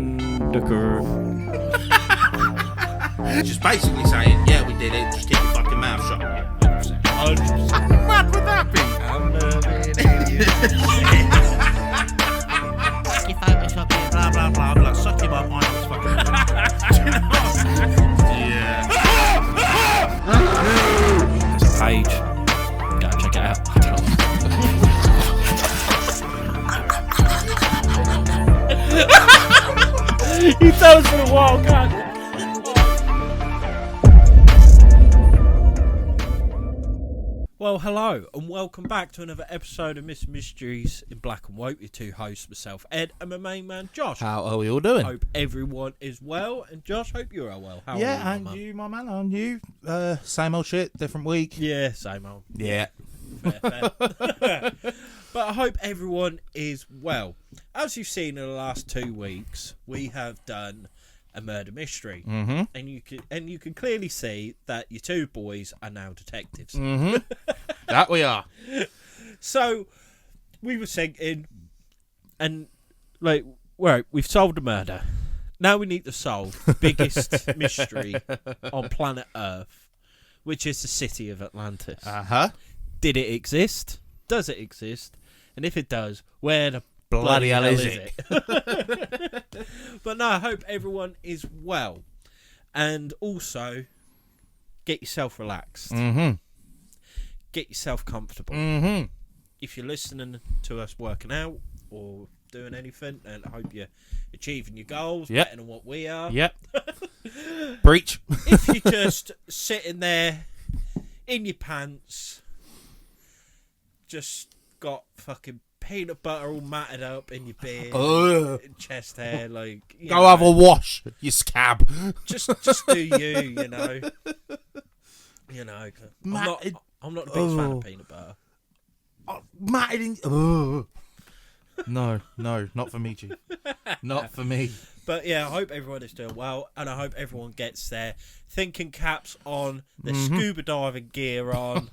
Undiscovered. Just basically saying, yeah, we did it, just keep your fucking mouth shut. Yeah, 100%. How mad would that be? I'm loving it. You photoshopping, blah, blah, blah, blah. Suck him up, I was fucking... Yeah. There's a page. Go check it out. He throws for a while, can't you? Well, hello, and welcome back to another episode of Mr. Mysteries in Black and White with your two hosts, myself, Ed, and my main man, Josh. How are we all doing? Hope everyone is well, and Josh, hope you're all well. How Yeah, are and you, my man, and you. Same old shit, different week. Yeah, same old. Yeah. Fair. But I hope everyone is well. As you've seen in the last 2 weeks, we have done a murder mystery, and you can clearly see that your two boys are now detectives. That we are. So we were thinking, and like, right, we've solved a murder. Now we need to solve the biggest mystery on planet Earth, which is the city of Atlantis. Did it exist? Does it exist? And if it does, where the bloody hell is it? But no, I hope everyone is well. And also, get yourself relaxed. Get yourself comfortable. If you're listening to us working out or doing anything, and I hope you're achieving your goals better than what we are. Yep. Breach. If you're just sitting there in your pants, just got fucking peanut butter all matted up in your beard, and chest hair, like Go have a wash, you scab. Just do you know. I'm not a big fan of peanut butter. Matted in. No, not for me, G. Not for me. But yeah, I hope everyone is doing well, and I hope everyone gets their thinking caps on, their scuba diving gear on,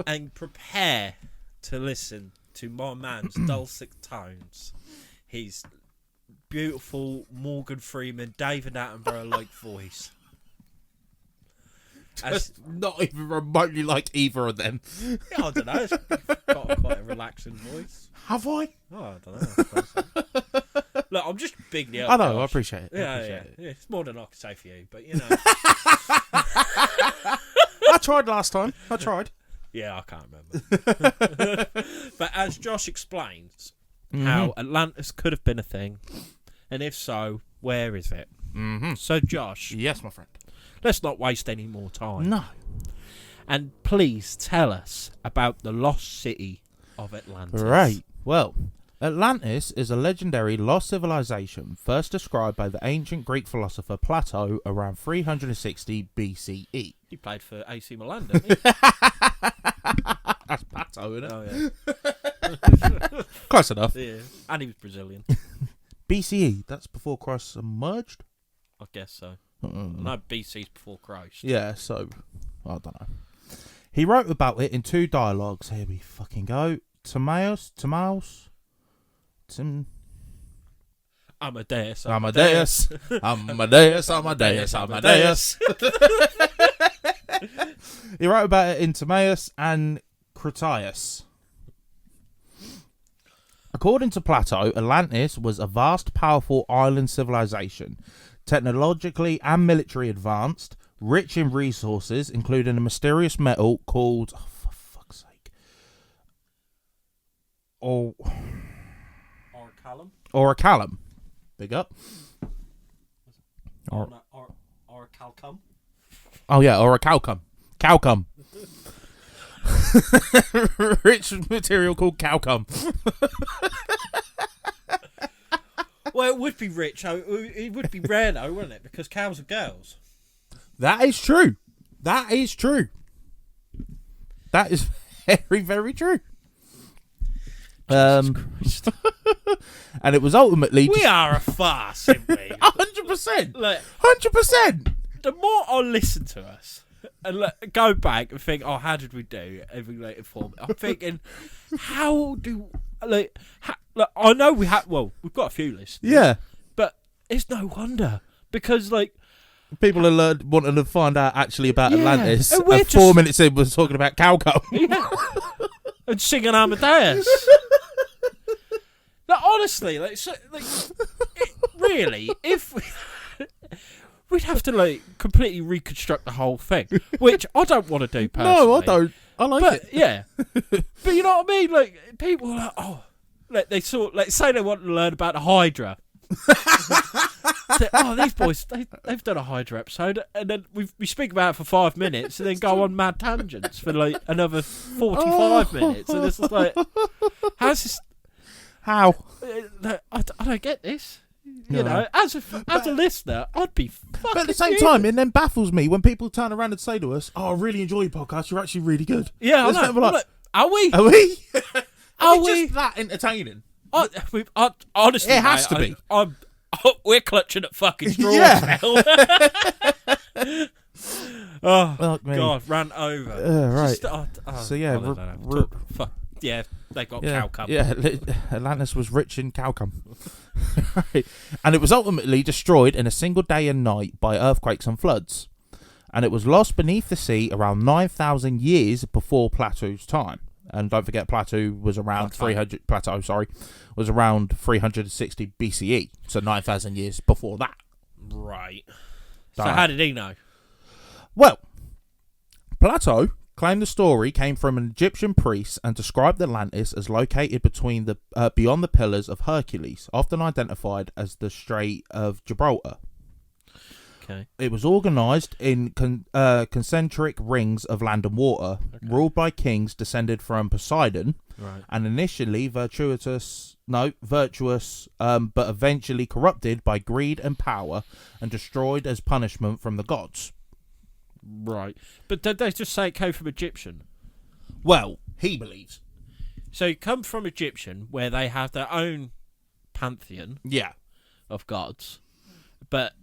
and prepare to listen to my man's dulcet tones. His beautiful Morgan Freeman, David Attenborough-like voice. Not even remotely like either of them. Yeah, I don't know. It's got quite a relaxing voice. Have I? Oh, I don't know. Look, I'm just bigging you up. I know. Josh. I appreciate it. Yeah. It's more than I can say for you, but you know. I tried last time. I tried. Yeah, I can't remember. But as Josh explains, how Atlantis could have been a thing, and if so, where is it? So, Josh. Yes, my friend. Let's not waste any more time. No. And please tell us about the lost city of Atlantis. Right. Well, Atlantis is a legendary lost civilization first described by the ancient Greek philosopher Plato around 360 BCE. He played for AC Milan, didn't he? That's Plato, isn't it? Oh, yeah. Close enough. Yeah. And he was Brazilian. BCE, that's before Christ emerged? I guess so. No, BC's before Christ. Yeah, so, I don't know. He wrote about it in 2 dialogues. Here we fucking go. Amadeus. He wrote about it in Timaeus and Critias. According to Plato, Atlantis was a vast, powerful island civilization, technologically and military advanced, rich in resources, including a mysterious metal called, for fuck's sake, Orichalcum. Big up. Orichalcum. Oh yeah, Orichalcum. Calcum. Rich material called calcum. Well, it would be rich. It would be rare, though, wouldn't it? Because cows are girls. That is true. That is very, very true. Jesus Christ. And it was ultimately... We are a farce, aren't we? 100%. Like, 100%. The more I listen to us and go back and think, how did we do? Every later form. I'm thinking, I know we have. Well, we've got a few lists. Yeah. But it's no wonder because like People are wanting to find out actually about Yeah, Atlantis. and we're And 4 minutes in, we're talking about Calcum. yeah, and singing Amadeus. Like, honestly, really, if we'd have to like completely reconstruct the whole thing, which I don't want to do personally. No, I don't. I like But it. yeah, but you know what I mean. Like people are like, oh, like they sort like say they want to learn about the Hydra. Oh, these boys, they've done a Hydra episode, and then we speak about it for 5 minutes, and then go on mad tangents for like another 45 minutes, and it's just like, how's this? How? I don't get this. You know, as a listener, I'd be fucking. But at the same time, it then baffles me when people turn around and say to us, "Oh, I really enjoy your podcast. You're actually really good." Yeah, I It's know. never like, Like, are we? Are we? Are we we? just that entertaining? Honestly, It has mate, to be. We're clutching at fucking straws Yeah. now. Oh Fuck me. God, ran over. Right. Just, So, yeah, I don't know. Fuck. Yeah, they got cow cum. Yeah, Atlantis was rich in calcum. Right. And it was ultimately destroyed in a single day and night by earthquakes and floods. And it was lost beneath the sea around 9,000 years before Plato's time. And don't forget, Plato was around 300. Plato, sorry, was around 360 BCE. So 9,000 years before that. Right. So Right. how did he know? Well, Plato claimed the story came from an Egyptian priest and described Atlantis as located between the beyond the Pillars of Hercules, often identified as the Strait of Gibraltar. Okay. It was organised in concentric rings of land and water, ruled by kings descended from Poseidon, Right. and initially virtuous, but eventually corrupted by greed and power, and destroyed as punishment from the gods. Right. But did they just say it came from Egyptian? Well, he believes. So it come from Egyptian, where they have their own pantheon Yeah. of gods, but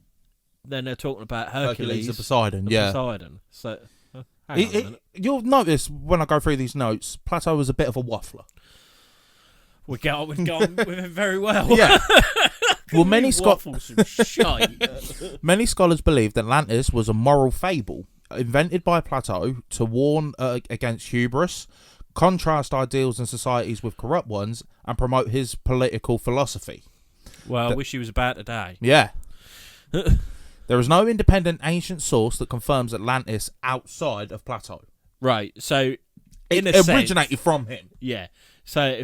then they're talking about Hercules of Poseidon, and yeah. Poseidon. So hang on a minute. You'll notice when I go through these notes, Plato was a bit of a waffler. We get on with him very well. Yeah. Well, many waffle some shite. many scholars believe that Atlantis was a moral fable invented by Plato to warn against hubris, contrast ideals and societies with corrupt ones, and promote his political philosophy. Well, I wish he was about to die. Yeah. There is no independent ancient source that confirms Atlantis outside of Plato. Right. So in It a originated from him. yeah. So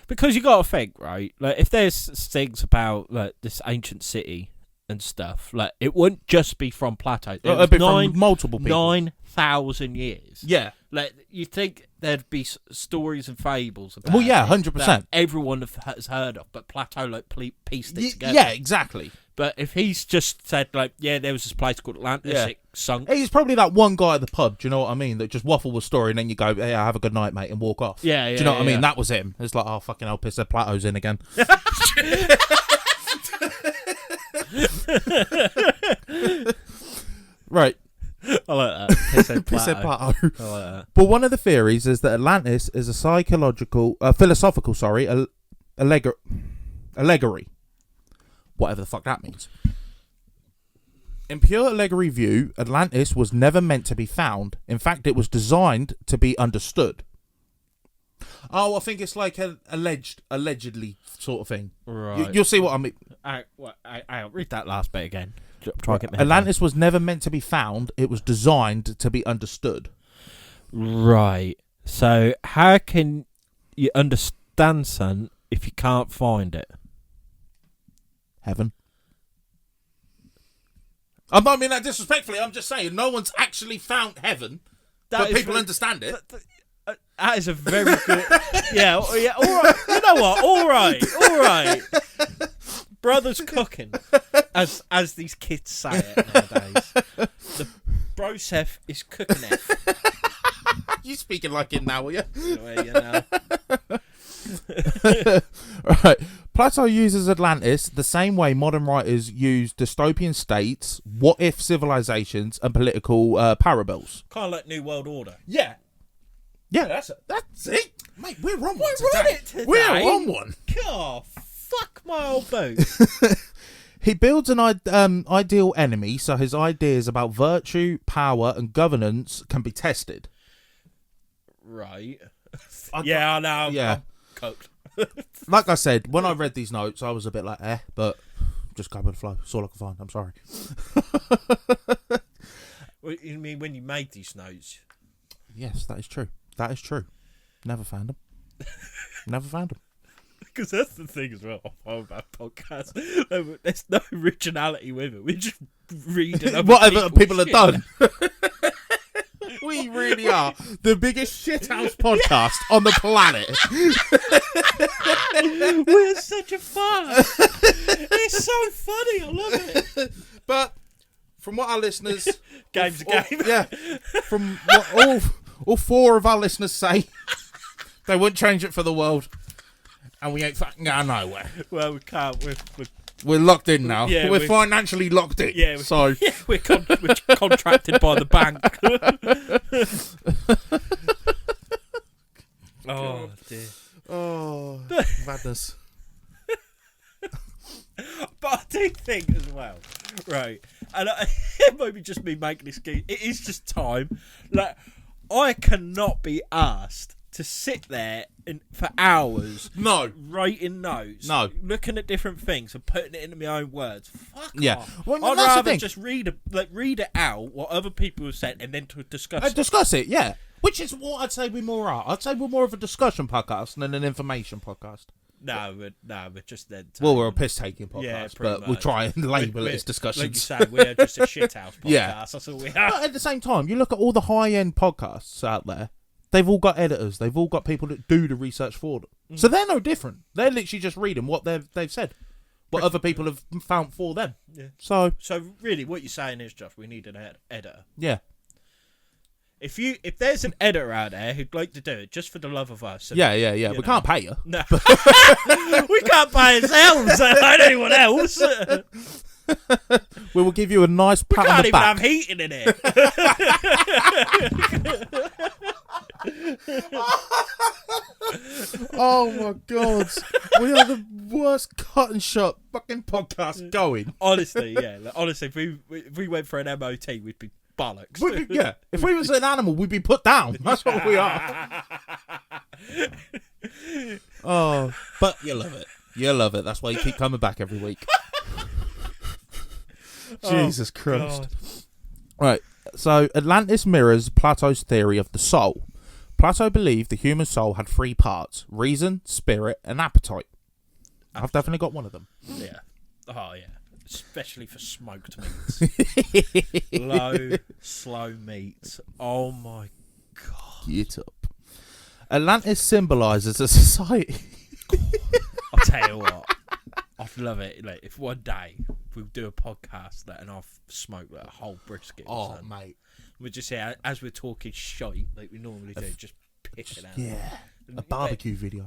because you got to think, right? Like if there's things about like this ancient city and stuff, like it wouldn't just be from Plato. It was From multiple people. 9,000 years. Yeah. Like you think there'd be stories and fables about Well, yeah, it 100%. that everyone has heard of, but Plato like pieced it together. Yeah, exactly. But if he's just said like, yeah, there was this place called Atlantis, Yeah. it sunk. He's probably that one guy at the pub, do you know what I mean? That just waffle a story and then you go, hey, have a good night, mate, and walk off. Yeah, Do you know what I mean? yeah. That was him. It's like, oh, fucking hell, piss, Plato's in again. Right. I like that. He said Piss Plato. Plato. I like that. But one of the theories is that Atlantis is a philosophical, allegory. Whatever the fuck that means. In pure allegory view, Atlantis was never meant to be found. In fact, it was designed to be understood. Oh, I think it's like an allegedly sort of thing. Right. You'll see what I mean. I'll read that last bit again. Try to get my head Atlantis was never meant to be found. It was designed to be understood. Right. So how can you understand something if you can't find it? Heaven. I don't mean that disrespectfully. I'm just saying no one's actually found heaven, but people understand it. That is a very good. Yeah. All right. You know what? All right. Brothers cooking, as these kids say it nowadays. The brosef is cooking it. You speaking like it now, will you? You know. Right. Plato uses Atlantis the same way modern writers use dystopian states, what-if civilizations, and political parables. Kind of like New World Order. Yeah. Yeah, that's it. Mate, we're on one We're on it today. We're on one. God, fuck my old boots. He builds an ideal enemy, so his ideas about virtue, power, and governance can be tested. Right. I know. Yeah. I'm cooked. Like I said, when I read these notes, I was a bit like, but just go with the flow. That's all I can find. I'm sorry. What you mean when you made these notes? Yes, that is true. That is true. Never found them. Never found them. Because that's the thing as well about podcasts. There's no originality with it. We're just reading Whatever people have shit. done. We really are the biggest shithouse podcast on the planet. We're such a fun. It's so funny. I love it. But from what our listeners... Game's a game. Yeah. From what all four of our listeners say, they wouldn't change it for the world. And we ain't fucking going nowhere. Well, we can't. We're locked in now. Yeah, we're financially locked in. Yeah, so we're contracted by the bank. Oh dear. Oh, madness. But I do think as well, right? And it might be just me making this game. It is just time. Like, I cannot be asked to sit there for hours. No. Writing notes. No. Looking at different things and putting it into my own words. Fuck off. Well, I'd that's the rather thing. just read it out, what other people have said, and then to discuss it. Discuss it, yeah. Which is what I'd say we more are. I'd say we're more of a discussion podcast than an information podcast. No, we're just then. Well, we're a piss-taking podcast, Yeah, pretty but we'll much. try and label it We're- as discussions. Like you say, we're just a shithouse podcast. Yeah. That's all we are. But at the same time, you look at all the high-end podcasts out there, they've all got editors. They've all got people that do the research for them. So they're no different. They're literally just reading what they've said, what other people have found for them. Yeah. So, really, what you're saying is, Josh, we need an editor. yeah. If there's an editor out there who'd like to do it just for the love of us, and, Yeah. We know. can't pay you. no, we can't pay ourselves like anyone else. We will give you a nice We pat on can't the even back. have heating in here. Oh my god, we are the worst cut and shot fucking podcast going. Honestly, yeah. Honestly, if we went for an MOT, we'd be bollocks. Yeah, if we was an animal, we'd be put down. That's what we are. Oh, but you love it. You love it. That's why you keep coming back every week. Jesus Christ. God. Right, so Atlantis mirrors Plato's theory of the soul. Plato believed the human soul had three parts: reason, spirit, and appetite. I've definitely got one of them. Yeah. Oh, yeah. Especially for smoked meats. Low, slow meats. Oh, my God. Get up. Atlantis symbolises a society. I'll tell you what. I'd love it. Like, if one day we do a podcast and I've smoked like a whole brisket or something. Mate. We're just here, as we're talking shite, like we normally do, just pissing out. Yeah. A barbecue video.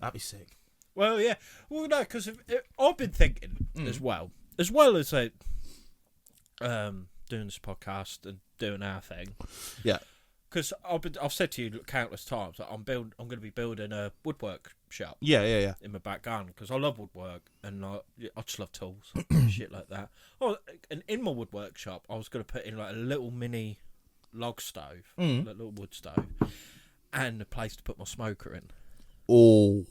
That'd be sick. Well, yeah. Well, no, because I've been thinking as well as like, doing this podcast and doing our thing. Yeah. Because I've said to you countless times that I'm going to be building a woodwork shop. Yeah. In my back garden because I love woodwork and I just love tools, shit like that. Oh, and in my woodwork shop, I was going to put in like a little mini log stove, like a little wood stove, and a place to put my smoker in. Oh.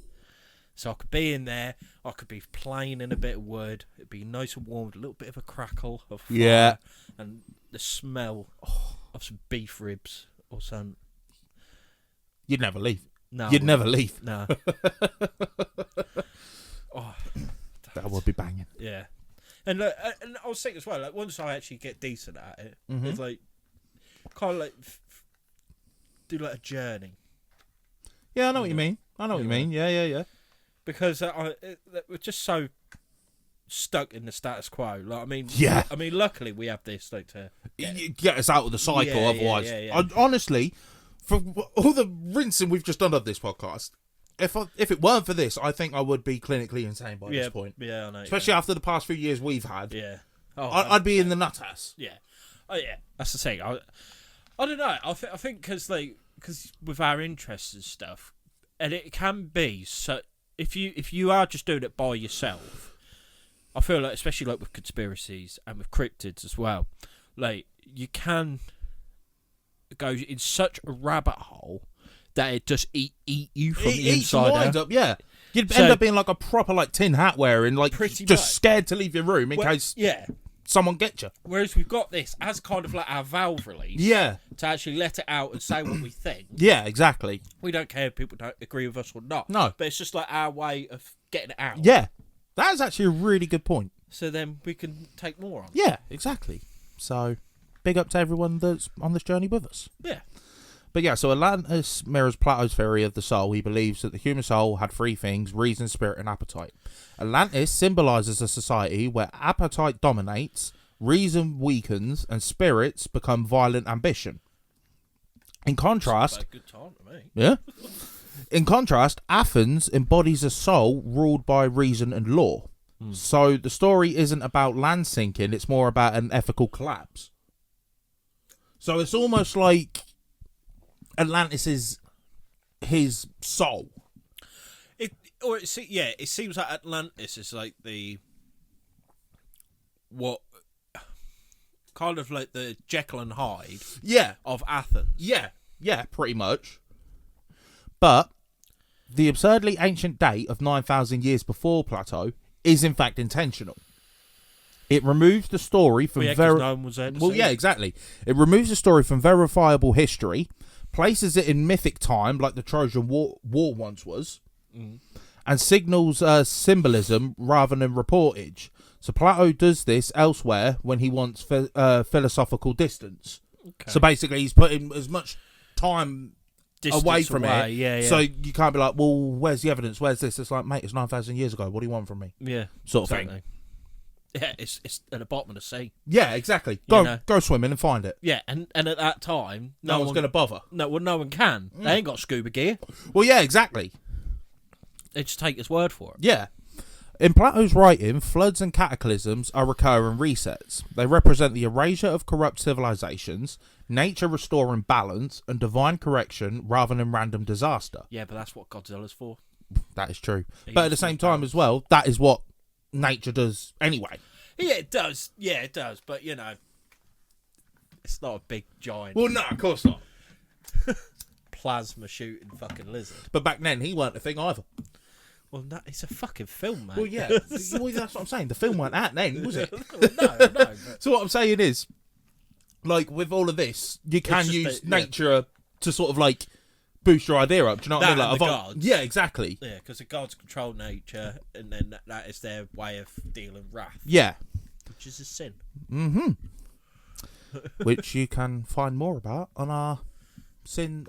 So I could be in there, I could be playing in a bit of wood, it'd be nice and warm, a little bit of a crackle of fire, Yeah. and the smell of some beef ribs or something. You'd never leave. No, You'd never leave. No. Oh, That would be banging. yeah. And I was thinking as well, like once I actually get decent at it, it's like kind of like do like a journey. Yeah, I know what you mean. I know what you mean. Yeah. Because we're just so stuck in the status quo. Like, I mean, Yeah. luckily we have this like to Get us out of the cycle, Yeah, otherwise. yeah. Honestly, for all the rinsing we've just done of this podcast, if it weren't for this, I think I would be clinically insane by this point. Yeah, I know. Especially after the past few years we've had. Yeah. Oh, I'd be in the nut ass. Yeah. Oh, yeah. That's the thing. I don't know. I think because with our interests and stuff, and it can be so. If you are just doing it by yourself, I feel like, especially like with conspiracies and with cryptids as well, like you can go in such a rabbit hole that it just eat you from the inside out. Yeah. You'd end up being like a proper like tin hat wearing, like Pretty just much. scared to leave your room in case someone gets you. Whereas we've got this as kind of like our valve release. Yeah. To actually let it out and say what we think. Yeah, exactly. We don't care if people don't agree with us or not. No. But it's just like our way of getting it out. Yeah. That is actually a really good point. So then we can take more on. Yeah, exactly. So, big up to everyone that's on this journey with us. Yeah. But yeah, so Atlantis mirrors Plato's theory of the soul. He believes that the human soul had three things: reason, spirit, and appetite. Atlantis symbolizes a society where appetite dominates, reason weakens, and spirits become violent ambition. In contrast, a good time to me. yeah. In contrast, Athens embodies a soul ruled by reason and law. So the story isn't about land sinking; it's more about an ethical collapse. So it's almost like Atlantis is his soul. It seems like Atlantis is like what kind of like the Jekyll and Hyde of Athens. Yeah, pretty much. But the absurdly ancient date of 9,000 years before Plato is in fact intentional. It removes the story from no one was there to see it. exactly. It removes the story from verifiable history, places it in mythic time like the Trojan War once was, and signals symbolism rather than reportage. So Plato does this elsewhere when he wants philosophical distance. Okay. So basically he's putting as much time Distance away from it. Yeah. So you can't be like, well, where's the evidence? Where's this? It's like, mate, it's 9,000 years ago. What do you want from me? Yeah. Sort of thing. Yeah, it's at the bottom of the sea. Yeah, exactly. You know. Go swimming and find it. Yeah, and at that time, No one's going to bother. No one can. They ain't got scuba gear. Well, yeah, exactly. They just take his word for it. Yeah. In Plato's writing, floods and cataclysms are recurring resets. They represent the erasure of corrupt civilizations, nature restoring balance, and divine correction rather than random disaster. Yeah, but that's what Godzilla's for. That is true. But at the same time as well, that is what nature does anyway. Yeah, it does. Yeah, it does. But, you know, it's not a big, giant Well, no, of course not. plasma shooting fucking lizard. But back then, he weren't a thing either. Well, no, it's a fucking film, man. Well, yeah. Well, that's what I'm saying. The film weren't out then, was it? no. But So what I'm saying is, like, with all of this, you can just use that- nature to sort of, like, boost your idea up. Do you know what I mean? That Like, and the I've- gods. Yeah, exactly. yeah, because the gods control nature, and then that is their way of dealing wrath, Yeah. which is a sin. Mm-hmm. Which you can find more about on our Sin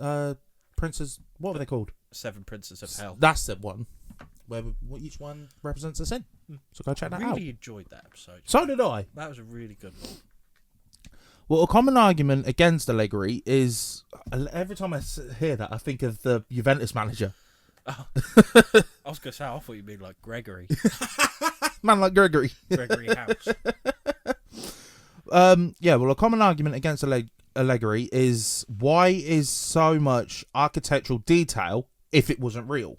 Princes. What were they called? 7 Princes of Hell. That's the one where each one represents a sin. So go check that out. Really enjoyed that episode. So did I. That was a really good one. Well, a common argument against Allegri is every time I hear that, I think of the Juventus manager. I was going to say, I thought you'd be like Gregory. Man like Gregory. Gregory House. Yeah, well, a common argument against Allegri is why is so much architectural detail if it wasn't real?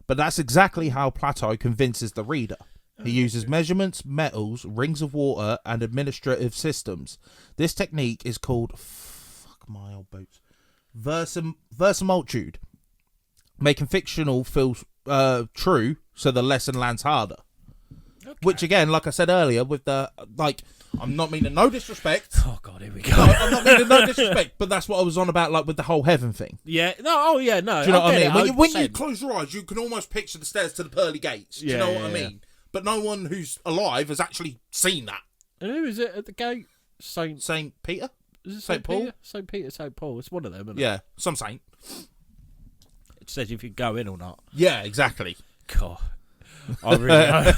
But that's exactly how Plato convinces the reader. He uses measurements, metals, rings of water, and administrative systems. This technique is called, fuck my old boots, verisimilitude, making fictional feel true so the lesson lands harder. Okay. Which again, like I said earlier, with the, like, I'm not meaning no disrespect. Oh, God, here we go. I'm not meaning no disrespect, but that's what I was on about, like, with the whole heaven thing. Yeah, no, oh, yeah, no. Do you know what I mean? It, When you close your eyes, you can almost picture the stairs to the pearly gates. Do you Yeah, know what I yeah, mean? But no one who's alive has actually seen that. And who is it at the gate? Saint Peter? Is it Saint Paul? Peter? Saint Peter, Saint Paul. It's one of them, isn't it? Yeah, some saint. It says if you go in or not. Yeah, exactly. God. I really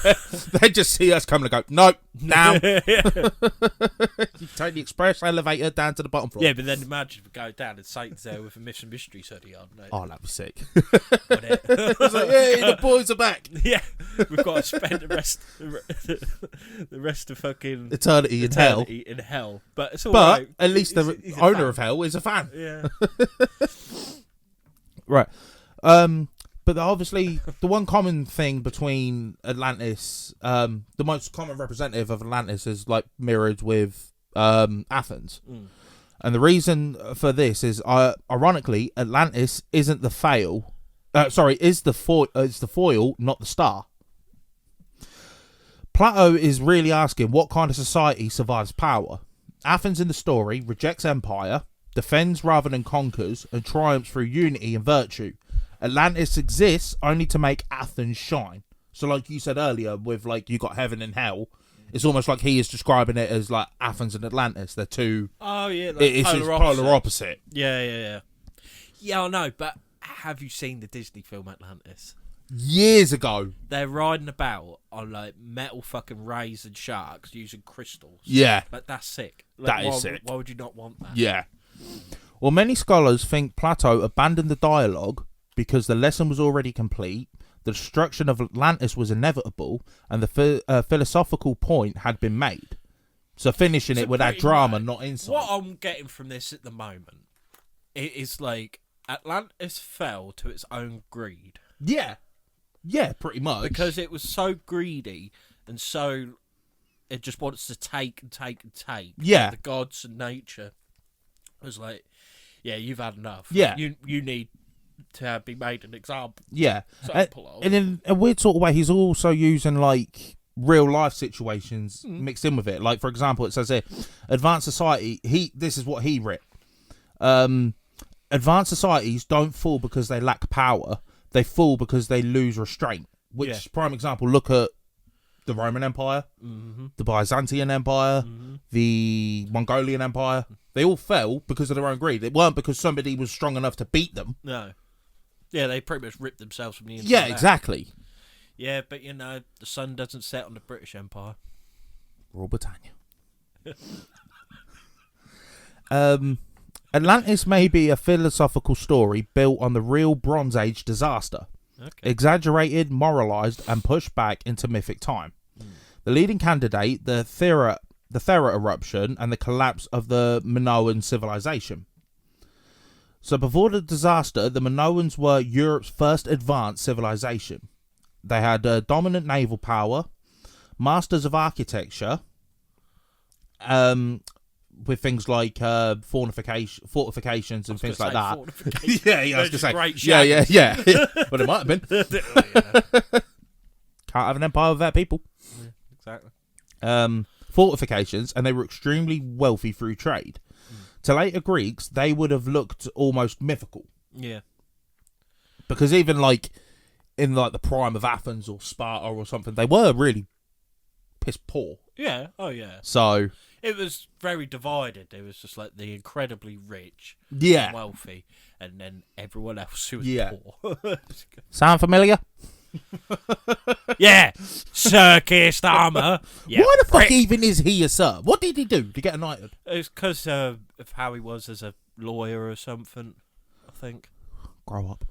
They just see us coming and go, nope, down. know. You take the express elevator down to the bottom floor. Yeah, but then imagine if we go down and Saint's there with a Mission Mystery hoodie on. No, Oh, that'd be sick. it's like, hey, the boys are back. yeah, we've got to spend the rest of fucking Eternity in hell. eternity in hell. But it's all But right. at least the He's a owner fan. of hell is a fan. Yeah. Right. But obviously, the one common thing between Atlantis, the most common representative of Atlantis is like mirrored with Athens. And the reason for this is, ironically, Atlantis isn't the foil. Is the foil, not the star. Plato is really asking what kind of society survives power. Athens in the story rejects empire, defends rather than conquers, and triumphs through unity and virtue. Atlantis exists only to make Athens shine. So like you said earlier, with like you got heaven and hell, it's almost like he is describing it as like Athens and Atlantis. They're two... Oh, yeah. Like it's polar opposite. Yeah. Yeah, I know, but have you seen the Disney film Atlantis? Years ago. They're riding about on like metal fucking rays and sharks using crystals. Yeah. Like, that's sick. That is sick. Why would you not want that? Yeah. Well, many scholars think Plato abandoned the dialogue because the lesson was already complete, the destruction of Atlantis was inevitable, and the philosophical point had been made. So finishing it with that drama, not insight. What I'm getting from this at the moment, it is like Atlantis fell to its own greed. Yeah. Yeah, pretty much. Because it was so greedy and so it just wants to take and take and take. Yeah. The gods and nature was like, yeah, you've had enough. Yeah. You need to be made an example. Yeah. Example of. And in a weird sort of way, he's also using like real life situations mixed in with it. Like, for example, it says here, advanced society, this is what he writ. Advanced societies don't fall because they lack power. They fall because they lose restraint. Which, prime example, look at the Roman Empire, the Byzantine Empire, the Mongolian Empire. They all fell because of their own greed. It weren't because somebody was strong enough to beat them. No. Yeah, they pretty much ripped themselves from the inside. Yeah, exactly. Yeah, but you know, the sun doesn't set on the British Empire. Royal Britannia. Atlantis may be a philosophical story built on the real Bronze Age disaster. Okay. Exaggerated, moralized, and pushed back into mythic time. The leading candidate, the Thera eruption, and the collapse of the Minoan civilization. So before the disaster, the Minoans were Europe's first advanced civilization. They had dominant naval power, masters of architecture, with things like fortifications and things like that. Yeah, I was going to say. Great yeah. But it might have been. Can't have an empire without people. Yeah, exactly. Fortifications, and they were extremely wealthy through trade. To later Greeks, they would have looked almost mythical. Yeah. Because even like in like the prime of Athens or Sparta or something, they were really piss poor. Yeah. Oh yeah. So it was very divided. It was just like the incredibly rich, and wealthy, and then everyone else who was poor. Sound familiar? Yeah, Sir Keir Starmer. Yeah, why the fuck even is he a sir? What did he do to get knighted? It's because of how he was as a lawyer or something, I think. Grow up.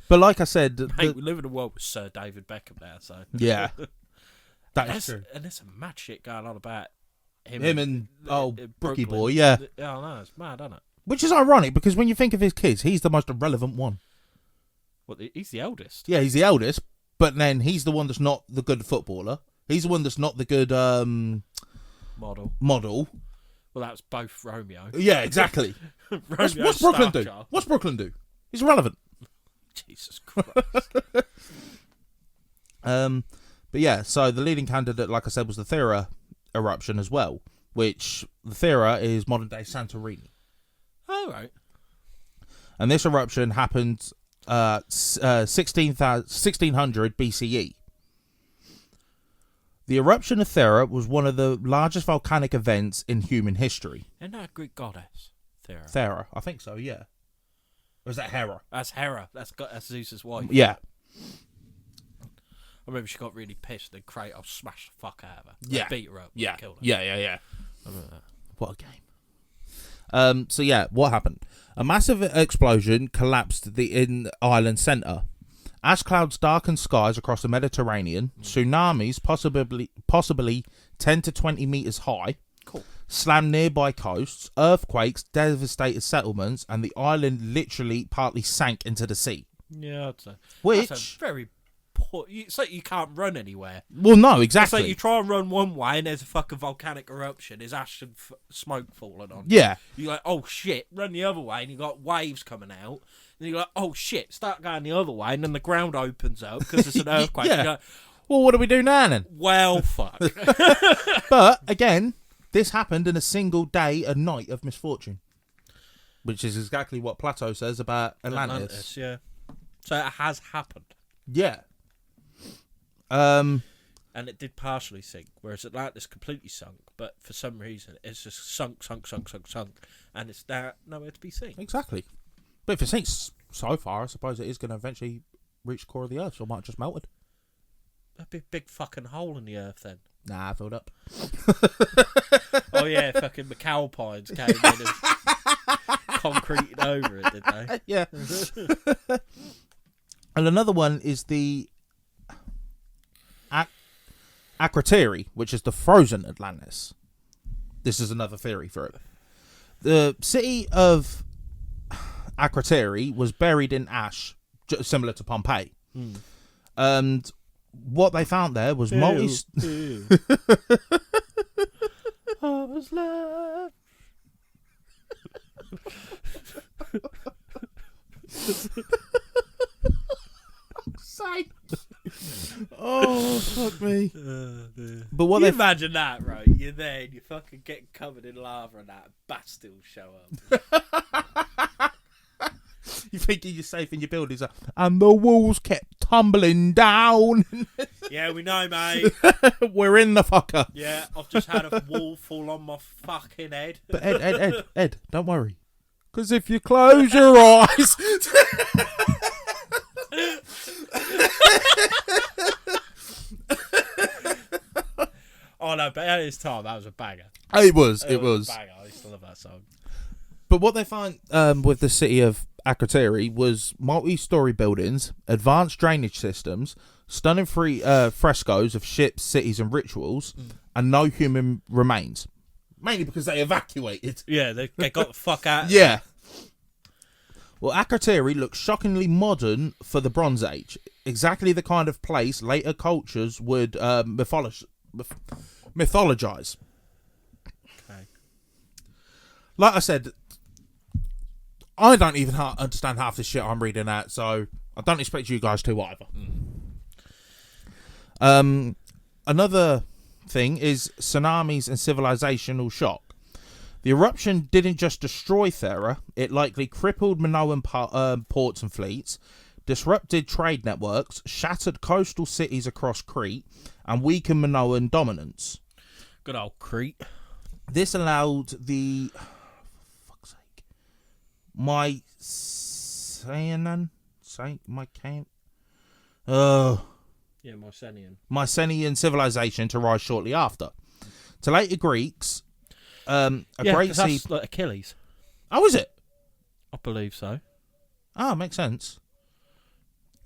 But like I said, we live in a world with Sir David Beckham now, so yeah, that's true. And there's some mad shit going on about him and Brookie Brooklyn. boy, yeah. Yeah, I know, it's mad, isn't it? Which is ironic because when you think of his kids, he's the most irrelevant one. Well, he's the eldest. Yeah, he's the eldest, but then he's the one that's not the good footballer. He's the one that's not the good model. Well, that's both Romeo. Yeah, exactly. What's Brooklyn do? What's Brooklyn do? He's irrelevant. Jesus Christ. But yeah, so the leading candidate, like I said, was the Thera eruption as well, which the Thera is modern day Santorini. Oh, right. And this eruption happened 1600 BCE. The eruption of Thera was one of the largest volcanic events in human history. Isn't that a Greek goddess? Thera, I think so, yeah. Or is that Hera? That's Hera. That's Zeus's wife. Yeah. I remember she got really pissed and Kratos smashed the fuck out of her. Yeah. Beat her up. Yeah. Killed her. Yeah. I remember that. What a game. So yeah, what happened? A massive explosion collapsed the island centre. Ash clouds darkened skies across the Mediterranean. Tsunamis, possibly 10 to 20 metres high, slammed nearby coasts, earthquakes devastated settlements, and the island literally partly sank into the sea. Yeah, I'd say. Which, That's a very poor... It's like you can't run anywhere. well, no, It's exactly. like you try and run one way and there's a fucking volcanic eruption. There's ash and smoke falling on. Yeah, You're like, oh shit, run the other way, and you got waves coming out. And you're like, oh shit, start going the other way, and then the ground opens up because it's an earthquake. Yeah. You're like, well, what do we do now then? well, fuck. But again, this happened in a single day and night of misfortune, which is exactly what Plato says about Atlantis. Yeah. So it has happened. Yeah. And it did partially sink, whereas Atlantis completely sunk, but for some reason it's just sunk, and it's now nowhere to be seen. Exactly. But if it sinks so far, I suppose it is going to eventually reach the core of the Earth, so it might have just melted. That'd be a big fucking hole in the earth then. Nah, I filled up. Oh yeah, fucking McAlpines came in and concreted over it, did they? Yeah. And another one is the Akrotiri, which is the frozen Atlantis. This is another theory for it. The city of Akrotiri was buried in ash, similar to Pompeii. And what they found there was I was left. Sake. Oh, fuck me. But what you they imagine that, right? You're there and you're fucking getting covered in lava and that Bastilles show up. you think you're safe in your buildings, and the walls kept tumbling down. Yeah, we know, mate. We're in the fucker. Yeah, I've just had a wall fall on my fucking head. But Ed, don't worry. Because if you close your eyes... Oh no, but at this time that was a banger. It was. A banger. I used to love that song. But what they find with the city of Akrotiri was multi-story buildings, advanced drainage systems, stunning frescoes of ships, cities, and rituals, and no human remains. Mainly because they evacuated. Yeah, they got the fuck out. Yeah. Well, Akrotiri looks shockingly modern for the Bronze Age. Exactly the kind of place later cultures would mythologize. Okay. Like I said, I don't even understand half this shit I'm reading out, so I don't expect you guys to either. Another thing is tsunamis and civilizational shock. The eruption didn't just destroy Thera, it likely crippled Minoan ports and fleets, disrupted trade networks, shattered coastal cities across Crete, and weakened Minoan dominance. Good old Crete. This allowed the... fuck's sake. Mycenaean civilization to rise shortly after. To later Greeks, great sea... that's like Achilles. Oh, is it? I believe so. Ah, makes sense.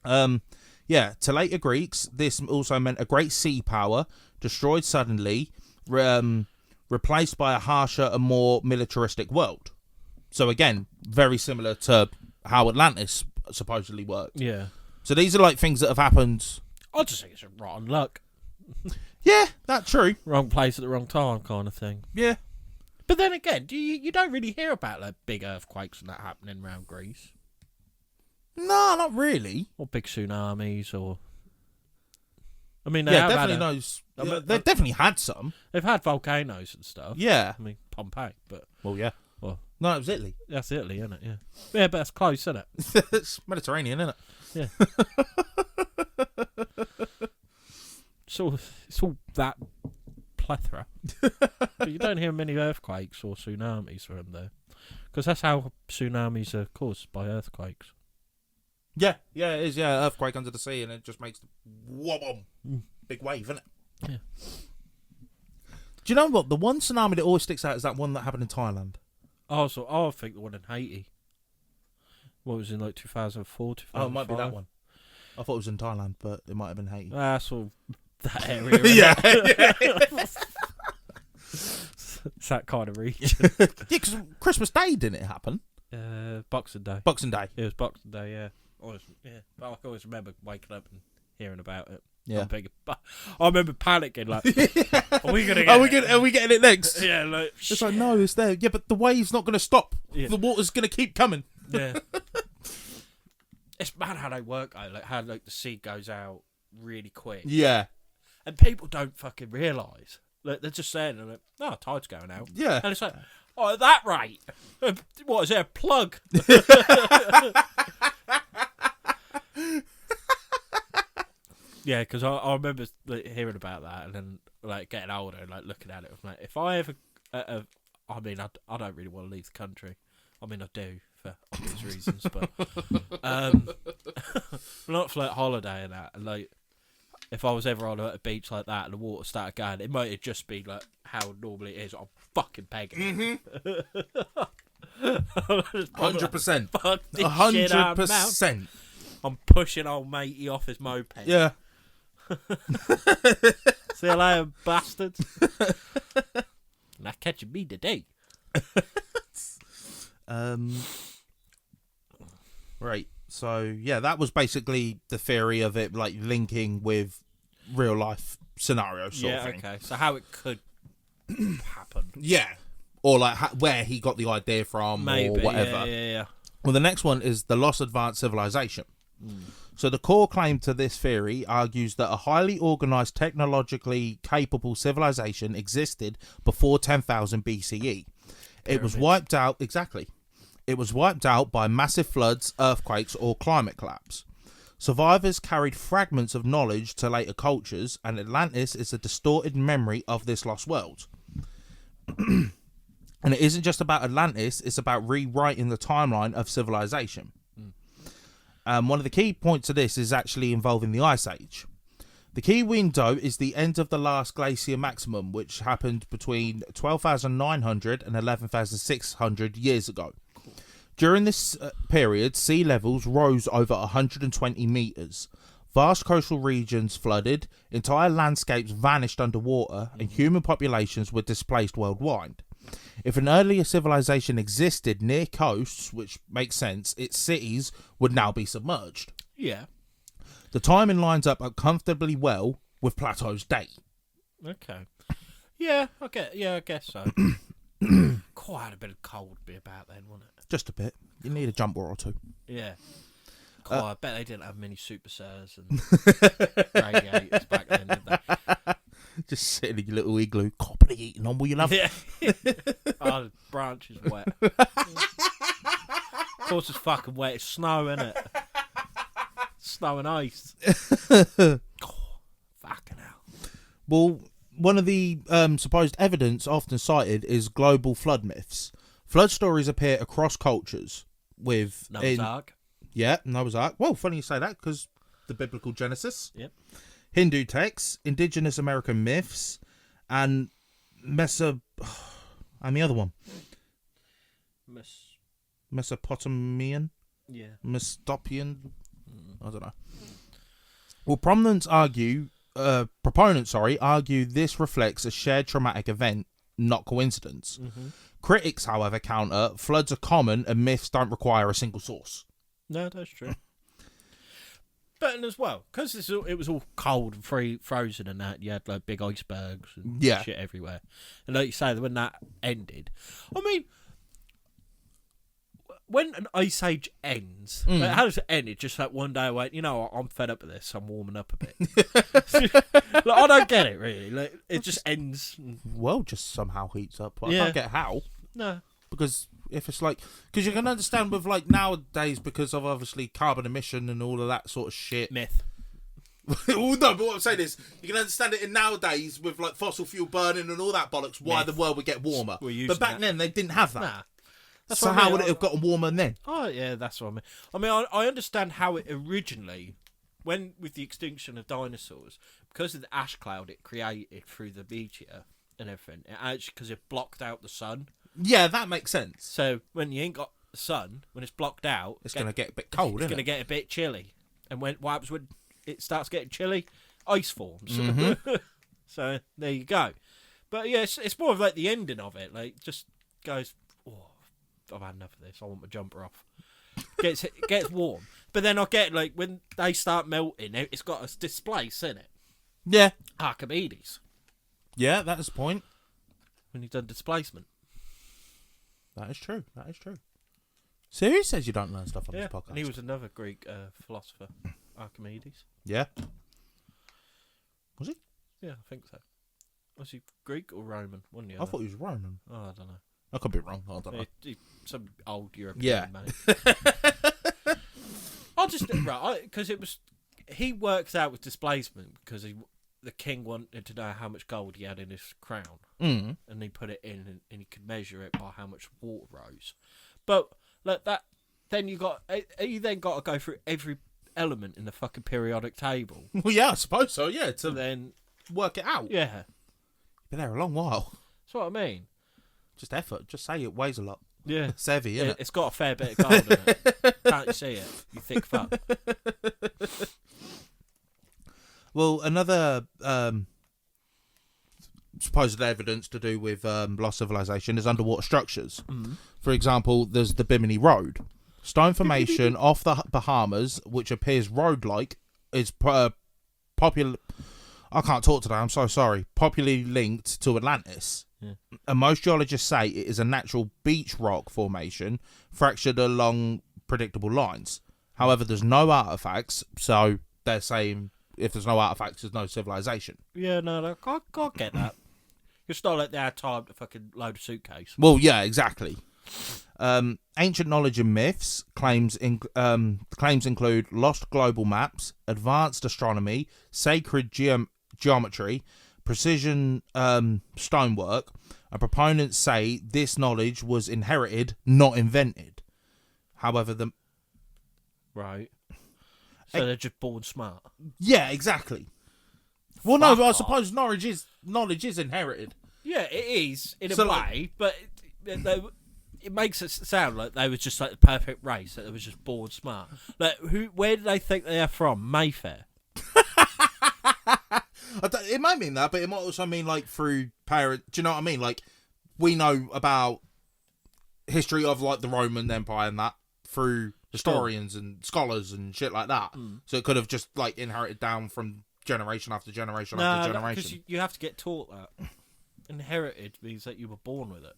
To later Greeks, this also meant a great sea power, destroyed suddenly, replaced by a harsher and more militaristic world. So again, very similar to how Atlantis supposedly worked. Yeah. So these are like things that have happened. I just think it's a rotten luck. Yeah, that's true. Wrong place at the wrong time kind of thing. Yeah. But then again, you don't really hear about like big earthquakes and that happening around Greece. No, not really. Or big tsunamis, or... I mean, They've definitely had some. They've had volcanoes and stuff. Yeah. I mean, Pompeii, but... Well, yeah. Well, no, it was Italy. That's Italy, isn't it? Yeah. Yeah, but that's close, isn't it? It's Mediterranean, isn't it? Yeah. It's all that plethora. But you don't hear many earthquakes or tsunamis from there. Because that's how tsunamis are caused, by earthquakes. Yeah, it is, yeah. Earthquake under the sea, and it just makes the wobble. Big wave, isn't it? Yeah. Do you know what? The one tsunami that always sticks out is that one that happened in Thailand. I think the one in Haiti. What was in like 2004, 2005? Oh, it might be that one. I thought it was in Thailand, but it might have been Haiti. That's all that area. Yeah. It's that kind of region. Yeah, because Christmas Day didn't it happen? Boxing Day. Boxing Day. It was Boxing Day, yeah. But I can always remember waking up and hearing about it. Yeah. I remember panicking, like, are we gonna get Are we getting it next? Yeah, like, It's like, no, it's there. Yeah, but the wave's not going to stop. Yeah. The water's going to keep coming. yeah. It's mad how they work, though. Like, how the sea goes out really quick. Yeah. And people don't fucking realise. Like, they're just saying, they're like, oh, tide's going out. Yeah. And it's like, oh, at that rate? What, is there a plug? Yeah, because I remember like, hearing about that and then like getting older and like looking at it. I'm like, if I ever, I mean, I don't really want to leave the country. I mean, I do for obvious reasons, but not for like holiday and that. And like, if I was ever on a beach like that and the water started going, it might just be like how normally it is. I'm fucking pegging. 100%. Fuck this shit out of mouth. 100%. I'm pushing old matey off his moped. Yeah. See you later, bastards. Not catching me today. Right. So yeah, that was basically the theory of it, like linking with real life scenarios. Sort of thing. Okay. So how it could happen? Yeah. Or like where he got the idea from, Maybe, or whatever. Yeah. Well, the next one is the lost advanced civilization. So the core claim to this theory argues that a highly organized, technologically capable civilization existed before 10,000 BCE. It was wiped out, exactly. It was wiped out by massive floods, earthquakes, or climate collapse. Survivors carried fragments of knowledge to later cultures, and Atlantis is a distorted memory of this lost world. And it isn't just about Atlantis, it's about rewriting the timeline of civilization. One of the key points of this is actually involving the Ice Age. The key window is the end of the last glacier maximum, which happened between 12,900 and 11,600 years ago. During this period, sea levels rose over 120 metres. Vast coastal regions flooded, entire landscapes vanished underwater, and human populations were displaced worldwide. If an earlier civilization existed near coasts, which makes sense, its cities would now be submerged. Yeah. The timing lines up comfortably well with Plato's date. Okay. Yeah, I guess so. Quite a bit of cold be about then, wasn't it? Just a bit. You need a jumper or two. Yeah. I bet they didn't have many super sirs and radiators back then, did they? Just sitting in your little igloo, copping eating on, will you love? Yeah. Oh, the branch is wet. Of course it's fucking wet. It's snow, innit? Snow and ice. Oh, fucking hell. Well, one of the supposed evidence often cited is global flood myths. Flood stories appear across cultures with... Noah's Ark. Yeah, Noah's Ark. Well, funny you say that, because the biblical Genesis. Yep. Hindu texts, indigenous American myths, and and the other one. Mesopotamian? Yeah. Mestopian? I don't know. Well, proponents argue this reflects a shared traumatic event, not coincidence. Mm-hmm. Critics, however, counter floods are common and myths don't require a single source. No, that's true. But and as well, because it was all cold and frozen and that, you had like big icebergs and shit everywhere. And like you say, when that ended, I mean, when an ice age ends, like, how does it end? It just like one day I went, you know what, I'm fed up with this, I'm warming up a bit. Like, I don't get it really. Like it just ends. Well, just somehow heats up. I Yeah. can't get how. No. Because if it's like, because you can understand with like nowadays, because of obviously carbon emission and all of that sort of shit. Myth. Well, no, but what I'm saying is, you can understand it in nowadays with like fossil fuel burning and all that bollocks, why the world would get warmer. But back then, they didn't have that. Nah. That's So what I how mean. would it have gotten warmer then? Oh, yeah, that's what I mean. I understand how it originally, when with the extinction of dinosaurs, because of the ash cloud it created through the meteor and everything, it actually, because it blocked out the sun. Yeah, that makes sense. So when you ain't got the sun, when it's blocked out, It's going to get a bit cold, it's isn't going to it? get a bit chilly. And what happens when it starts getting chilly? Ice forms. So there you go. But yeah, it's more of like the ending of it. Like, just goes, oh, I've had enough of this. I want my jumper off. Gets warm. But then I get, like, when they start melting, it's got a displace, in it? Yeah. Archimedes. Yeah, that is the point. When you've done displacement. That is true. So who says you don't learn stuff on this podcast? And he was another Greek philosopher, Archimedes. Yeah. Was he? Yeah, I think so. Was he Greek or Roman? One I thought he was Roman. Oh, I don't know. I could be wrong. I don't know. Some old European man. I just because it was he works out with displacement because the king wanted to know how much gold he had in his crown, and he put it in, and he could measure it by how much water rose. But like that, then you then got to go through every element in the fucking periodic table. Well, yeah, I suppose so. Yeah, to then work it out. Yeah, been there a long while. That's what I mean. Just effort. Just say it weighs a lot. Yeah, it's heavy, isn't it? It's got a fair bit of gold in it. Can't you see it? You thick fuck. Well, another supposed evidence to do with lost civilization is underwater structures. For example, there's the Bimini Road. Stone formation off the Bahamas, which appears road-like, is popular. I can't talk today, I'm so sorry. Popularly linked to Atlantis. Yeah. And most geologists say it is a natural beach rock formation fractured along predictable lines. However, there's no artifacts, so they're saying if there's no artifacts, there's no civilization. Yeah, no, I can't get that. It's not like they had time to fucking load a suitcase. Well, yeah, exactly. Ancient knowledge and myths claims include lost global maps, advanced astronomy, sacred geometry, precision stonework, and proponents say this knowledge was inherited, not invented. However, Right. So they're just born smart. Yeah, exactly. Well, no, but I suppose knowledge is inherited. Yeah, it is in a way, but it makes it sound like they were just like the perfect race, that they was just born smart. Like, where do they think they are from? Mayfair. It might mean that, but it might also mean like through parent. Do you know what I mean? Like, we know about history of like the Roman Empire and that through historians and scholars and shit like that. So it could have just like inherited down from generation after generation after generation. Because you have to get taught that. Inherited means that you were born with it,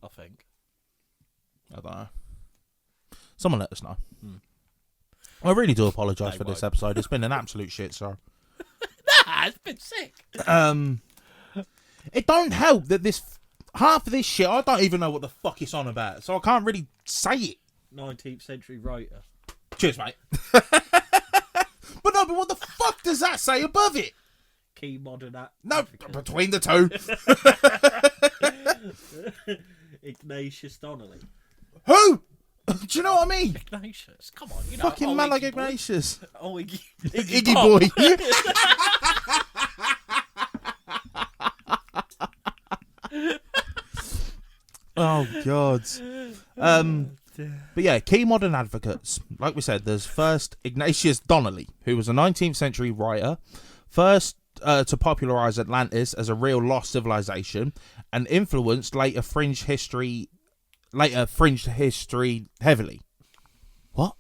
I think. I don't know. Someone let us know. I really do apologise for this episode. It's been an absolute shit, so. Nah, it's been sick. It don't help that half of this shit, I don't even know what the fuck it's on about, so I can't really say it. 19th century writer. Cheers, mate. But what the fuck does that say above it? Key modern No, between the two. Ignatius Donnelly. Who? Do you know what I mean? Ignatius, come on, you know. Fucking man like Ignatius. Oh, Iggy boy. Oh God. But yeah, key modern advocates. Like we said, there's first Ignatius Donnelly, who was a 19th century writer, first to popularise Atlantis as a real lost civilization, and influenced later fringed history heavily. What?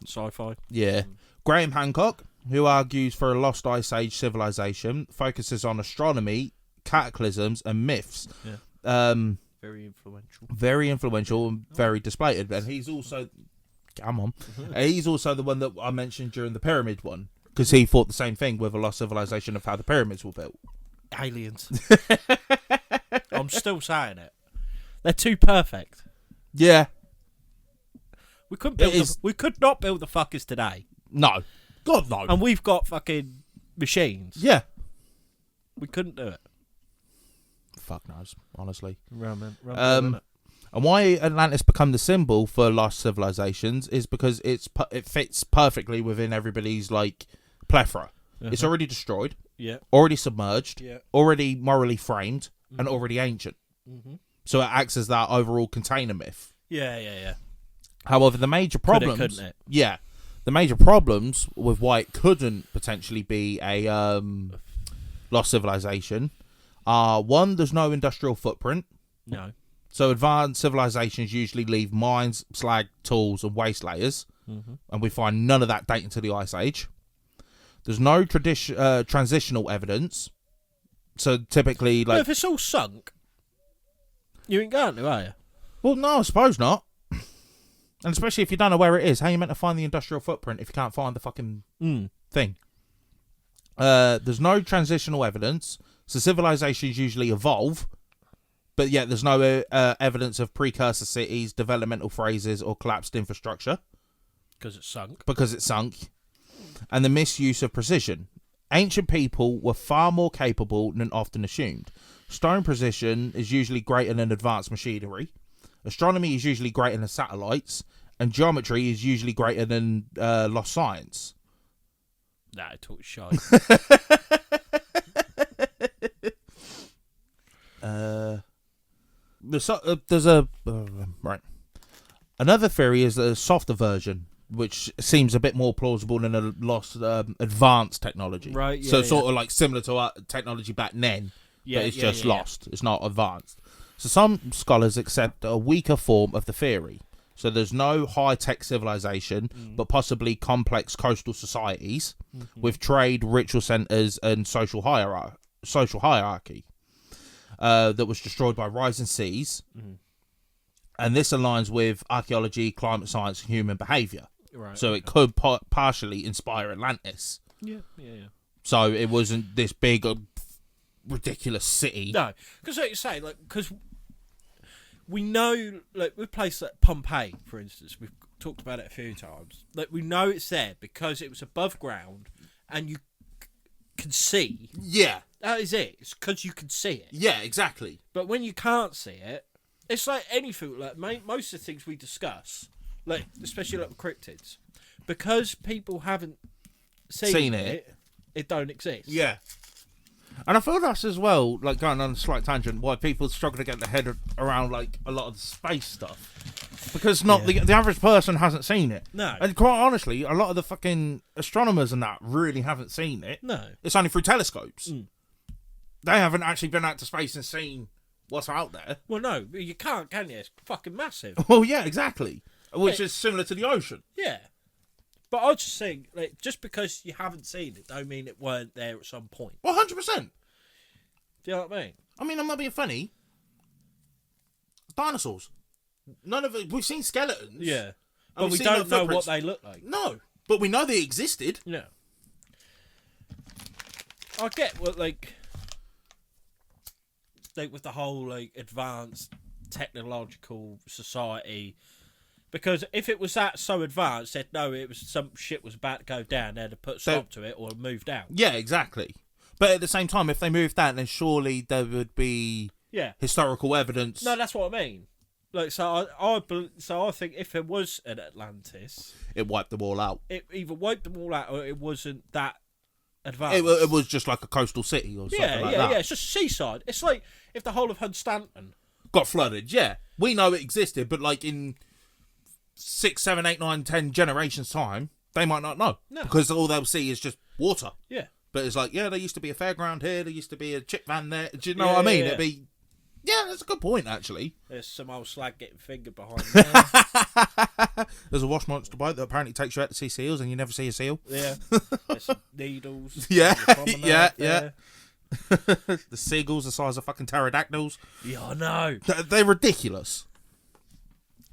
Sci-fi. Yeah. Graham Hancock, who argues for a lost Ice Age civilization, focuses on astronomy, cataclysms, and myths. Yeah. Very influential and very displayed. And he's also, he's also the one that I mentioned during the pyramid one, because he thought the same thing with a lost civilization of how the pyramids were built. Aliens. I'm still saying it. They're too perfect. Yeah. We could not build the fuckers today. No. God, no. And we've got fucking machines. Yeah. We couldn't do it. Fuck knows, honestly. And why Atlantis become the symbol for lost civilizations is because it fits perfectly within everybody's like plethora. It's already destroyed, already submerged, already morally framed, and already ancient. So it acts as that overall container myth. Yeah. However, the major problems, couldn't it? Yeah, the major problems with why it couldn't potentially be a lost civilization are: one, there's no industrial footprint. No. So advanced civilizations usually leave mines, slag, tools, and waste layers, and we find none of that dating to the Ice Age. There's no transitional evidence. So typically, Well, like, if it's all sunk, you ain't going to, are you? well, no, I suppose not. And especially if you don't know where it is, how are you meant to find the industrial footprint if you can't find the fucking thing? There's no transitional evidence, so civilizations usually evolve, but yet there's no evidence of precursor cities, developmental phases, or collapsed infrastructure. Because it's sunk. And the misuse of precision. Ancient people were far more capable than often assumed. Stone precision is usually greater than advanced machinery. Astronomy is usually greater than satellites. And geometry is usually greater than lost science. Nah, I talk shite. There's a right. Another theory is a softer version, which seems a bit more plausible than a lost advanced technology. Right. Yeah, so sort of like similar to our technology back then, but it's just lost. It's not advanced. So some scholars accept a weaker form of the theory. So there's no high-tech civilization, but possibly complex coastal societies with trade, ritual centers, and social hierarchy that was destroyed by rising seas. And this aligns with archaeology, climate science, and human behavior. Right. So it could partially inspire Atlantis. Yeah. So it wasn't this big, ridiculous city. No, because like you say, like, because we know, like, with places like Pompeii, for instance, we've talked about it a few times. Like, we know it's there because it was above ground and you can see. Yeah. That is it. It's because you can see it. Yeah, exactly. But when you can't see it, it's like anything. Like most of the things we discuss, like especially like the cryptids, because people haven't seen it, it don't exist. Yeah. And I feel that's as well, like, going on a slight tangent, why people struggle to get their head around, like, a lot of the space stuff. Because the average person hasn't seen it. No. And quite honestly, a lot of the fucking astronomers and that really haven't seen it. No. It's only through telescopes. They haven't actually been out to space and seen what's out there. Well, no, you can't, can you? It's fucking massive. Well, yeah, exactly. Which is similar to the ocean. Yeah. But I just think, like, just because you haven't seen it, don't mean it weren't there at some point. 100%. Do you know what I mean? I mean, I'm not being funny. Dinosaurs. None of it. We've seen skeletons. Yeah. and But we've we seen don't their know what footprints. they look like. No. But we know they existed. Yeah. I get what, like with the whole, like, advanced technological society. Because if it was that so advanced, they'd know it was some shit was about to go down. They'd have put a stop to it or moved out. Yeah, exactly. But at the same time, if they moved out, then surely there would be historical evidence. No, that's what I mean. Like, so I think if it was an Atlantis, it wiped them all out. it either wiped them all out or it wasn't that advanced. It was just like a coastal city or something like that. Yeah. It's just seaside. It's like if the whole of Hunstanton Got flooded. Yeah, we know it existed, but like in 6, 7, 8, 9, 10 generations time, they might not know because all they'll see is just water. Yeah. But it's like, yeah, there used to be a fairground here. There used to be a chip van there. Do you know what I mean? Yeah. It'd be, that's a good point actually. There's some old slag getting fingered behind there. There's a wash monster boat that apparently takes you out to see seals, and you never see a seal. Yeah. There's some needles. Yeah. Yeah. The seagulls the size of fucking pterodactyls. Yeah, I know. They're ridiculous.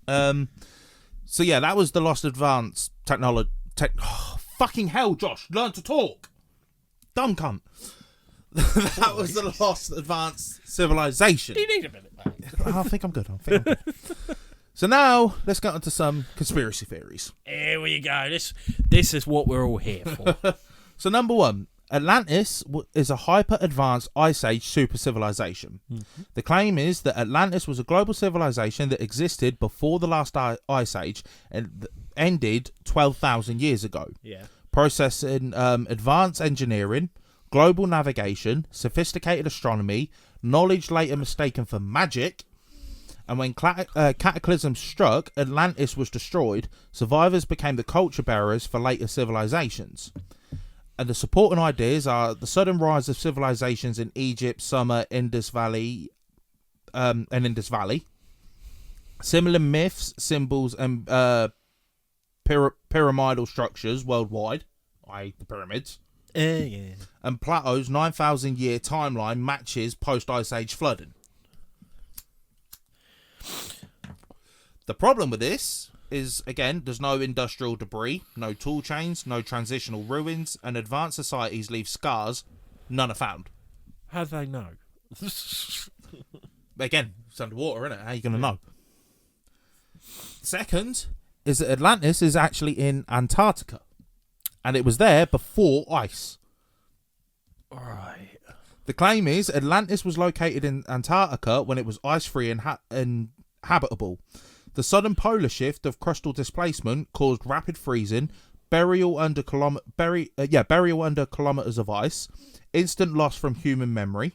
So yeah, that was the lost advanced technology. Fucking hell, Josh, learn to talk. Dumb cunt. That was the lost advanced civilization. Do you need a minute, mate? I think I'm good. So now let's get into some conspiracy theories. Here we go. This is what we're all here for. So number one, Atlantis is a hyper-advanced Ice Age super civilization. Mm-hmm. The claim is that Atlantis was a global civilization that existed before the last Ice Age and ended 12,000 years ago. Yeah. Processing advanced engineering, global navigation, sophisticated astronomy, knowledge later mistaken for magic. And when cataclysm struck, Atlantis was destroyed. Survivors became the culture bearers for later civilizations. And the supporting ideas are the sudden rise of civilizations in Egypt, Sumer, Indus Valley, and Indus Valley. Similar myths, symbols, and pyramidal structures worldwide, i.e. the pyramids. Yeah. And Plato's 9,000 year timeline matches post-Ice Age flooding. The problem with this is, again, there's no industrial debris, no tool chains, no transitional ruins, and advanced societies leave scars. None are found. How do they know? Again, it's underwater, isn't it? How are you going to know? Second is that Atlantis is actually in Antarctica. And it was there before ice. Right. The claim is Atlantis was located in Antarctica when it was ice-free and habitable. The sudden polar shift of crustal displacement caused rapid freezing, burial under kilometers of ice, instant loss from human memory,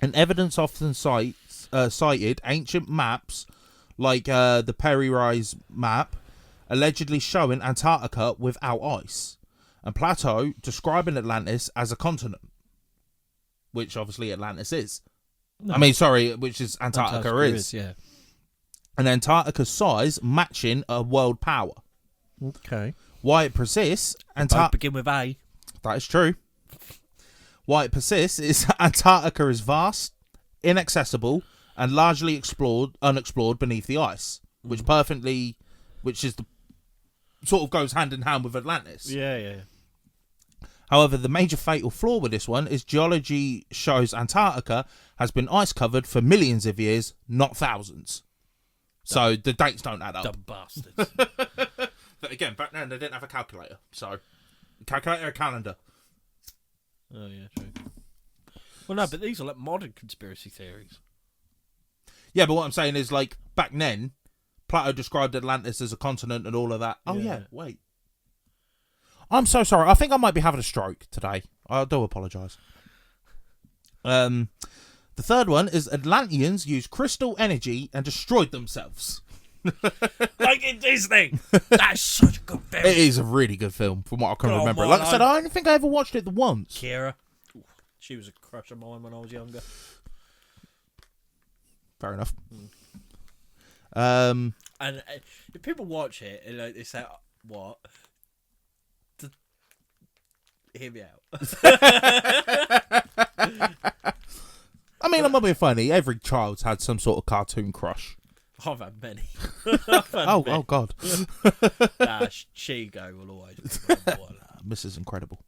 and evidence often cited ancient maps like the Peri-Rise map, allegedly showing Antarctica without ice, and Plato describing Atlantis as a continent, which obviously Atlantis is. No. I mean, sorry, which is Antarctica is. Yeah. And Antarctica's size matching a world power. Okay. Why it persists, Both begin with A. that is true. Why it persists is Antarctica is vast, inaccessible, and largely unexplored beneath the ice, which is the sort of goes hand in hand with Atlantis. Yeah. However, the major fatal flaw with this one is geology shows Antarctica has been ice covered for millions of years, not thousands. So the dates don't add up. Dumb bastards. But again, back then they didn't have a calculator. So, calculator or calendar. Oh, yeah, true. Well, no, but these are like modern conspiracy theories. Yeah, but what I'm saying is, like, back then, Plato described Atlantis as a continent and all of that. Oh, yeah, wait. I'm so sorry. I think I might be having a stroke today. I do apologise. The third one is Atlanteans used crystal energy and destroyed themselves. Like in Disney. That's such a good film. It is a really good film, from what I can remember. Man, Like I said, I don't think I ever watched it once. Kira. Ooh, she was a crush of mine when I was younger. Fair enough. And if people watch it, they say, what? Hear me out. I mean, I'm not being funny. Every child's had some sort of cartoon crush. I've had many. Oh, God. Shigo will always be number one. Mrs. Incredible.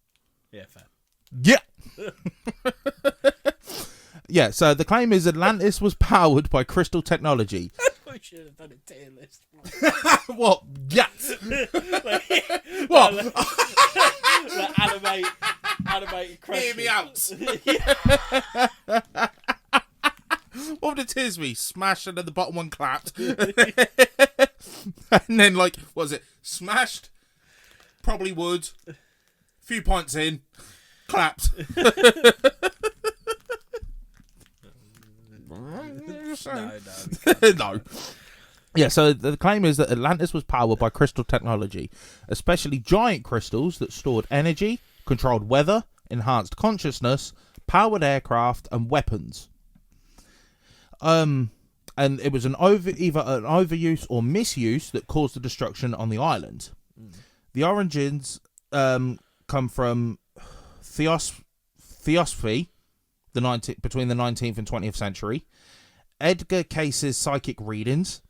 Yeah, fair. Yeah. Yeah, so the claim is Atlantis was powered by crystal technology. We should have done a tier list. What? Yes. What? Like animated crushes. Hear me out. What would the tiers be? Smash and then the bottom one clapped. And then, like, what was it? Smashed, probably would, few pints in, clapped. No. Yeah, so the claim is that Atlantis was powered by crystal technology, especially giant crystals that stored energy, controlled weather, enhanced consciousness, powered aircraft, and weapons. And it was either an overuse or misuse that caused the destruction on the island. The origins come from theosophy, between the 19th and 20th century, Edgar Case's psychic readings,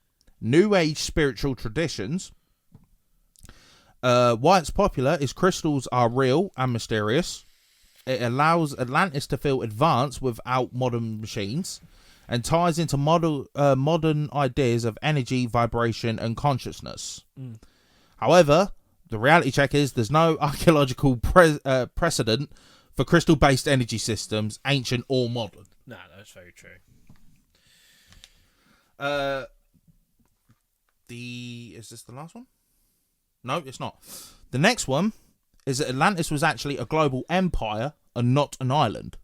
New Age spiritual traditions. Why it's popular is crystals are real and mysterious. It allows Atlantis to feel advanced without modern machines, and ties into modern ideas of energy, vibration, and consciousness. However, the reality check is there's no archaeological precedent for crystal-based energy systems, ancient or modern. No, that's very true. Is this the last one? No, it's not. The next one is that Atlantis was actually a global empire and not an island.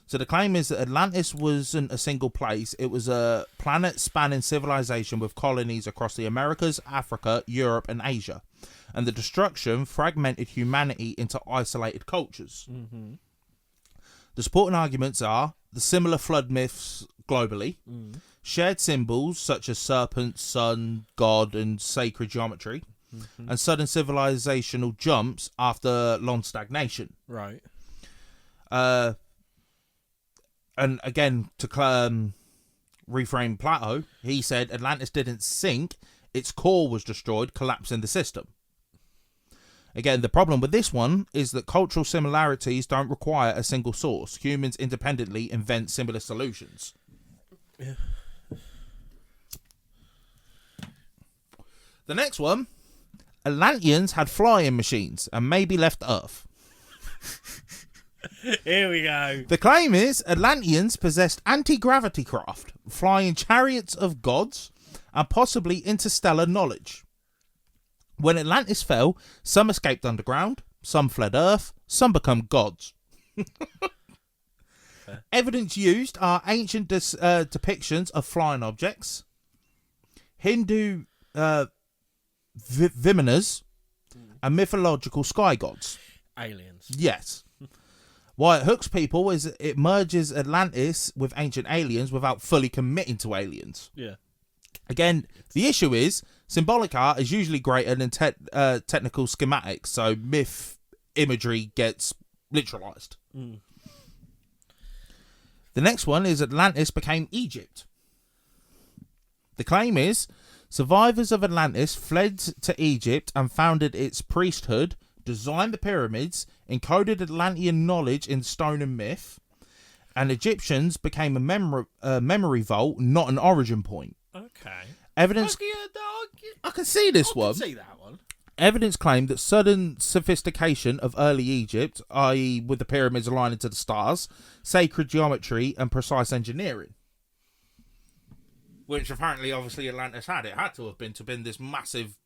So the claim is that Atlantis wasn't a single place. It was a planet-spanning civilization with colonies across the Americas, Africa, Europe, and Asia. and the destruction fragmented humanity into isolated cultures. Mm-hmm. The supporting arguments are the similar flood myths globally, shared symbols such as serpents, sun, god, and sacred geometry, and sudden civilizational jumps after long stagnation. Right. And again, to reframe Plato, he said Atlantis didn't sink, its core was destroyed, collapsing the system. Again, the problem with this one is that cultural similarities don't require a single source. Humans independently invent similar solutions. Yeah. The next one, Atlanteans had flying machines and maybe left Earth. Here we go. The claim is Atlanteans possessed anti-gravity craft, flying chariots of gods, and possibly interstellar knowledge. When Atlantis fell, some escaped underground, some fled Earth, some become gods. Evidence used are ancient depictions of flying objects, Hindu vimanas, and mythological sky gods. Aliens. Yes. Why it hooks people is it merges Atlantis with ancient aliens without fully committing to aliens. Yeah. Again, the issue is symbolic art is usually greater than technical schematics, so myth imagery gets literalized. The next one is Atlantis became Egypt. The claim is survivors of Atlantis fled to Egypt and founded its priesthood, designed the pyramids, encoded Atlantean knowledge in stone and myth, and Egyptians became a memory vault, not an origin point. Okay. Evidence. I can see this one. I can see that one. Evidence claimed that sudden sophistication of early Egypt, i.e. with the pyramids aligning to the stars, sacred geometry, and precise engineering. Which apparently, obviously, Atlantis had. It had to have been this massive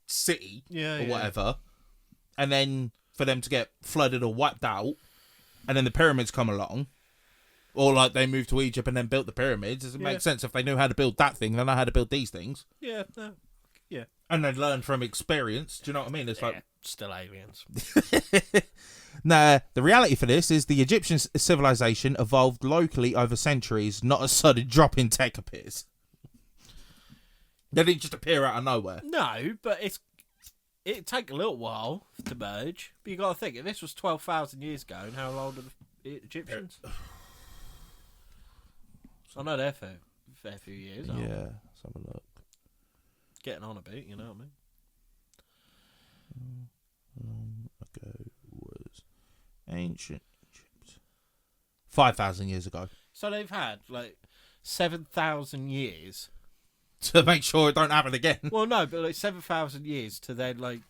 city or whatever. And then for them to get flooded or wiped out, and then the pyramids come along, or like they moved to Egypt and then built the pyramids. Does it make sense if they knew how to build that thing, they know how to build these things? Yeah, no. Yeah. And they learn from experience. Do you know what I mean? It's like still aliens. Nah, the reality for this is the Egyptian civilization evolved locally over centuries, not a sudden drop in tech appears. They didn't just appear out of nowhere. No, but it'd take a little while to merge. But you got to think, if this was 12,000 years ago, and how old are the Egyptians? I know they're fair few years. Yeah, let's have a look. Getting on a bit, you know what I mean? Long ago was ancient Egypt. 5,000 years ago. So they've had like 7,000 years to make sure it don't happen again. Well, no, but like 7,000 years to then like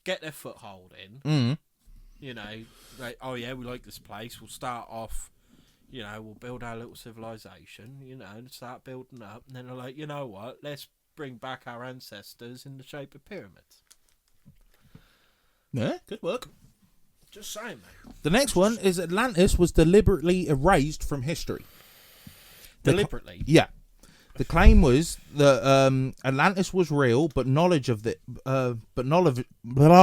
get their foothold in. Mm. You know, like, oh yeah, we like this place. We'll start off. You know, we'll build our little civilization. You know, and start building up, and then they're like, you know what? Let's bring back our ancestors in the shape of pyramids. Yeah, good work. Just saying, mate. The next one is Atlantis was deliberately erased from history. Deliberately? Yeah. The claim was that Atlantis was real, but knowledge of it, oh,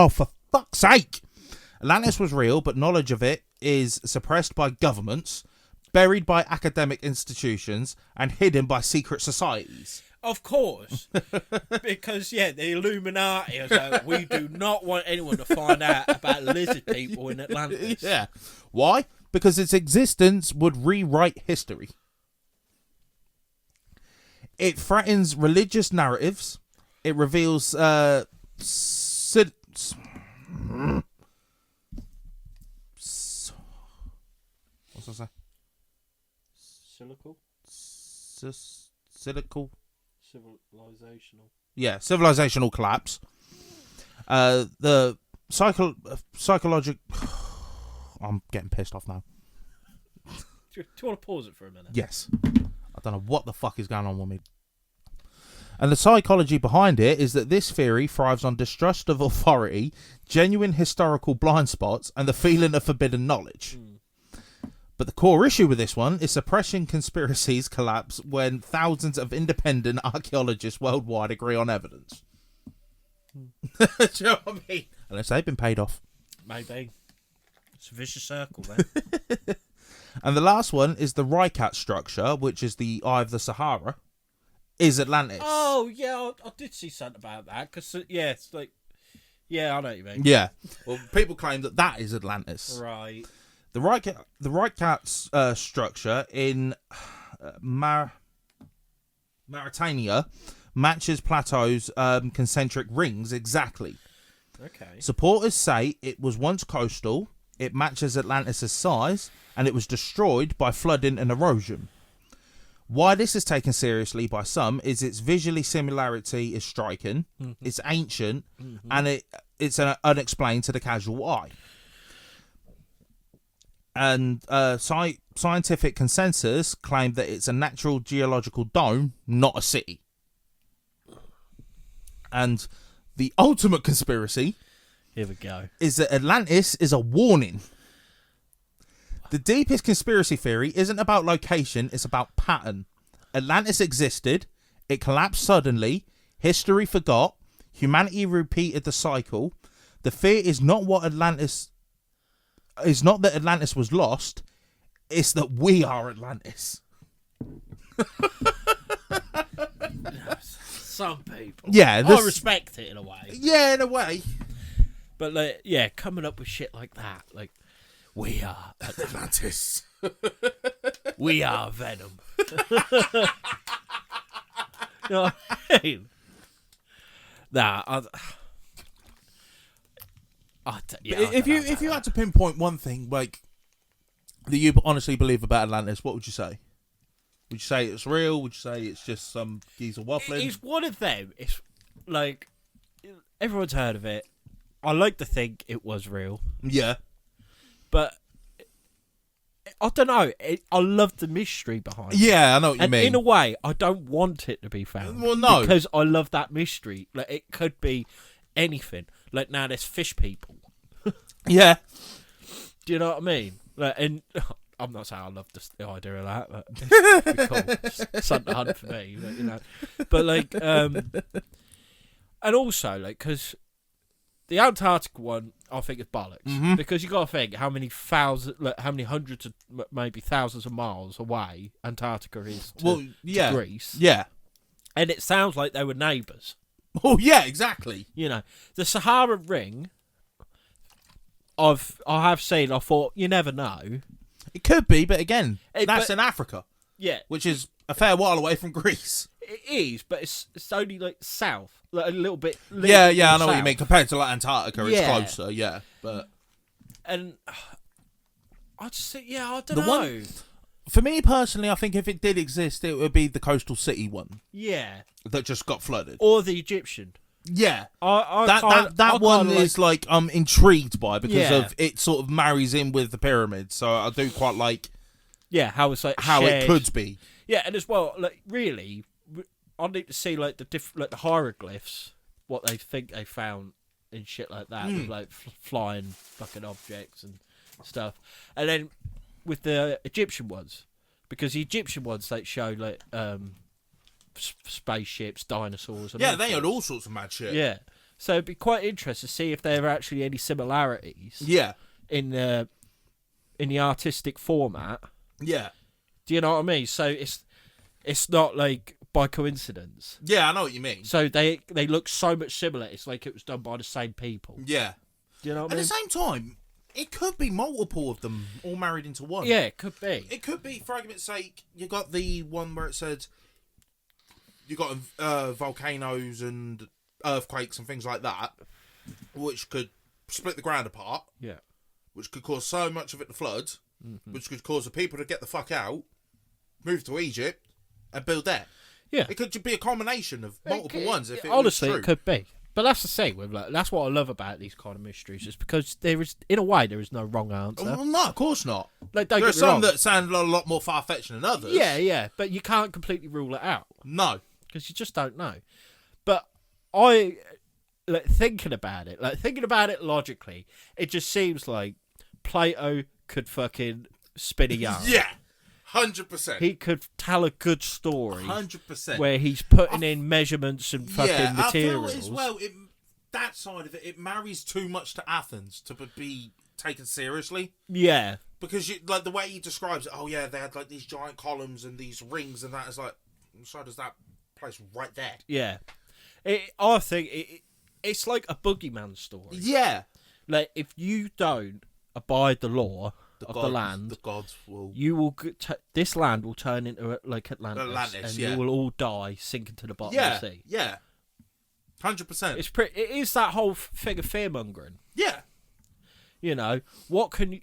for fuck's sake! Atlantis was real, but knowledge of it is suppressed by governments, buried by academic institutions, and hidden by secret societies. Of course. Because, the Illuminati is like, we do not want anyone to find out about lizard people in Atlantis. Yeah. Why? Because its existence would rewrite history. It threatens religious narratives. It reveals what's that say? Cyclical? Civilizational. Yeah, civilizational collapse. The psychological... I'm getting pissed off now. Do you want to pause it for a minute? Yes. I don't know what the fuck is going on with me. And the psychology behind it is that this theory thrives on distrust of authority, genuine historical blind spots, and the feeling of forbidden knowledge. But the core issue with this one is suppression conspiracies collapse when thousands of independent archaeologists worldwide agree on evidence. Do you know what I mean? Unless they've been paid off. Maybe. It's a vicious circle, then. And the last one is the Reikat structure, which is the Eye of the Sahara, is Atlantis. Oh, yeah, I did see something about that. Because, yeah, it's like... Yeah, I know what you mean. Yeah. Well, people claim that is Atlantis. Right. The Reikat's structure in Mauritania matches Plato's concentric rings exactly. Okay. Supporters say it was once coastal, it matches Atlantis' size, and it was destroyed by flooding and erosion. Why this is taken seriously by some is its visually similarity is striking, it's ancient, and it's unexplained to the casual eye. And scientific consensus claim that it's a natural geological dome, not a city. And the ultimate conspiracy, here we go, is that Atlantis is a warning. The deepest conspiracy theory isn't about location, it's about pattern. Atlantis existed, it collapsed suddenly, history forgot, humanity repeated the cycle. The fear is not that Atlantis was lost, it's that we are Atlantis. Some people. Yeah, I respect it in a way. Yeah, in a way. But, like, yeah, coming up with shit like that, like, we are Atlantis. We are Venom. You know what I mean? Nah, if you had to pinpoint one thing, like, that you honestly believe about Atlantis, what would you say? Would you say it's real? Would you say it's just some geezer waffling? It's one of them. It's like everyone's heard of it. I like to think it was real. Yeah. But I don't know. I love the mystery behind it. Yeah, I know what you and mean. In a way, I don't want it to be found. Well, no. Because I love that mystery. Like, it could be anything. Like, now there's fish people. Yeah. Do you know what I mean? Like, and I'm not saying I love the idea of that, but it's cool. It's something to hunt for me, but, you know. But, like, and also, like, because the Antarctic one, I think is bollocks. Because you got to think how many hundreds of, maybe thousands of miles away Antarctica is to Greece. Yeah. And it sounds like they were neighbours. Oh, yeah, exactly. You know, the Sahara Ring, I have seen, I thought, you never know. It could be, but again, that's in Africa. Yeah. Which is a fair while away from Greece. It is, but it's only, like, south. Like, a little bit. Yeah, I know south. what you mean. Compared to, like, Antarctica, it's closer, yeah. But And I just think, I don't know. For me, personally, I think if it did exist, it would be the coastal city one. Yeah. That just got flooded. Or the Egyptian. Yeah. That one is, like, I'm intrigued by because Yeah. of it sort of marries in with the pyramids. So I do quite like how it's like how shared. it could be. Yeah, and as well, like, really, I need to see, like, the hieroglyphs, what they think they found and shit like that, with, like, flying fucking objects and stuff. And then with the Egyptian ones, because the Egyptian ones, they show, like, spaceships, dinosaurs. And Yeah, they had all sorts of mad shit. Yeah. So it'd be quite interesting to see if there are actually any similarities. Yeah. In the artistic format. Yeah. Do you know what I mean? So it's not like by coincidence. Yeah, I know what you mean. So they look so much similar. It's like it was done by the same people. Yeah. Do you know what I At mean? the same time, it could be multiple of them all married into one. Yeah, it could be. It could be, for argument's sake, you got the one where it said you got volcanoes and earthquakes and things like that, which could split the ground apart. Yeah. Which could cause so much of it to flood, which could cause the people to get the fuck out, move to Egypt, and build there. Yeah. It could be a combination of multiple ones. If it honestly, was true. it could be. But that's the thing with, like, that's what I love about these kind of mysteries, is because there is, in a way, there is no wrong answer. Well, no, of course not. Like, don't there are get me wrong. some that sound a lot more far-fetched than others. Yeah, but you can't completely rule it out. No. Because you just don't know. But I, thinking about it logically, it just seems like Plato could fucking spin a yarn. Yeah, 100%. He could tell a good story. 100%. Where he's putting in measurements and fucking materials. I feel as well, that side of it, it marries too much to Athens to be taken seriously. Yeah. Because like the way he describes it, oh yeah, they had like these giant columns and these rings, and that is like, so does that place right there. Yeah. I think it's like a boogeyman story. Yeah. Like, if you don't abide the law of the land, the gods will. you will this land will turn into like Atlantis, and yeah. you will all die, sink into the bottom Yeah, of the sea. yeah, 100%. It is that whole thing of fear mongering. Yeah, You know, what could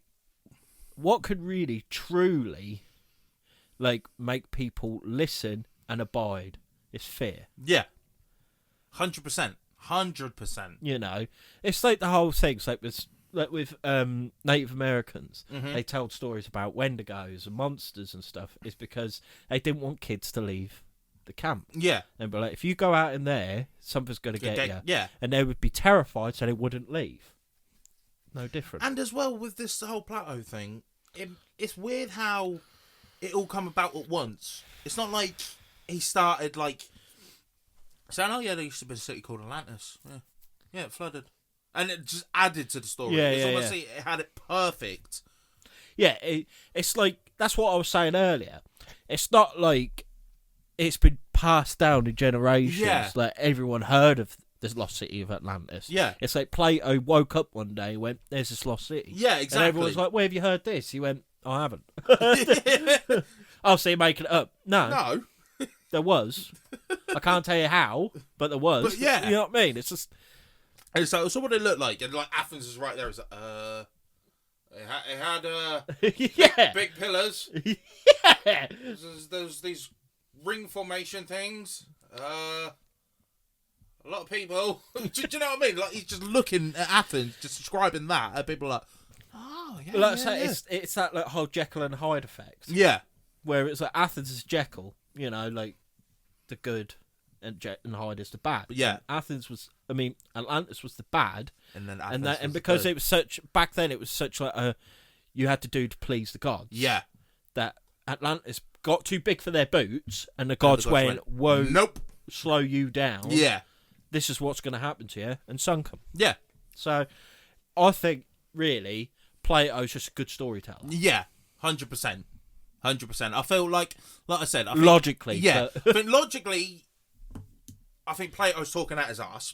really truly like make people listen and abide is fear. yeah, 100%, 100%. You know, it's like the whole thing. It's like with Native Americans, they told stories about Wendigos and monsters and stuff. It's because they didn't want kids to leave the camp. Yeah, They'd be like, if you go out in there, something's going to get you. Yeah, And they would be terrified, so they wouldn't leave. No different. and as well with this whole plateau thing, it's weird how it all come about at once. It's not like he started like saying, "Oh yeah, there used to be a city called Atlantis." Yeah, it flooded. And it just added to the story. Yeah, it's yeah, almost yeah. like it had it perfect. Yeah, it's like, that's what I was saying earlier. It's not like it's been passed down in generations. Yeah. Like, everyone heard of this lost city of Atlantis. Yeah. It's like Plato woke up one day and went, there's this lost city. Yeah, And exactly. everyone's like, where have you heard this? He went, I haven't. Oh, so you're making it up? No, No. there was. I can't tell you how, but there was. But yeah. You know what I mean? It's just... And so what it looked like, and like Athens is right there. It's like, it had yeah. big pillars. Yeah. There's these ring formation things. A lot of people. do you know what I mean? Like, he's just looking at Athens, just describing that, and people are like, oh yeah, Like I yeah, say, yeah. it's that like whole Jekyll and Hyde effect. Yeah, Where it's like Athens is Jekyll, you know, like the good, and Hyde is the bad. Yeah. Atlantis was the bad, and then and because it was such, back then it was such like a, you had to do to please the gods. yeah, That Atlantis got too big for their boots, and the gods went, whoa, nope, slow you down. yeah, This is what's going to happen to you, and sunk them. yeah, So, I think really Plato's just a good storyteller. yeah, 100%. I feel like I said, I think, Logically, yeah, but- I think logically, I think Plato's talking at his ass.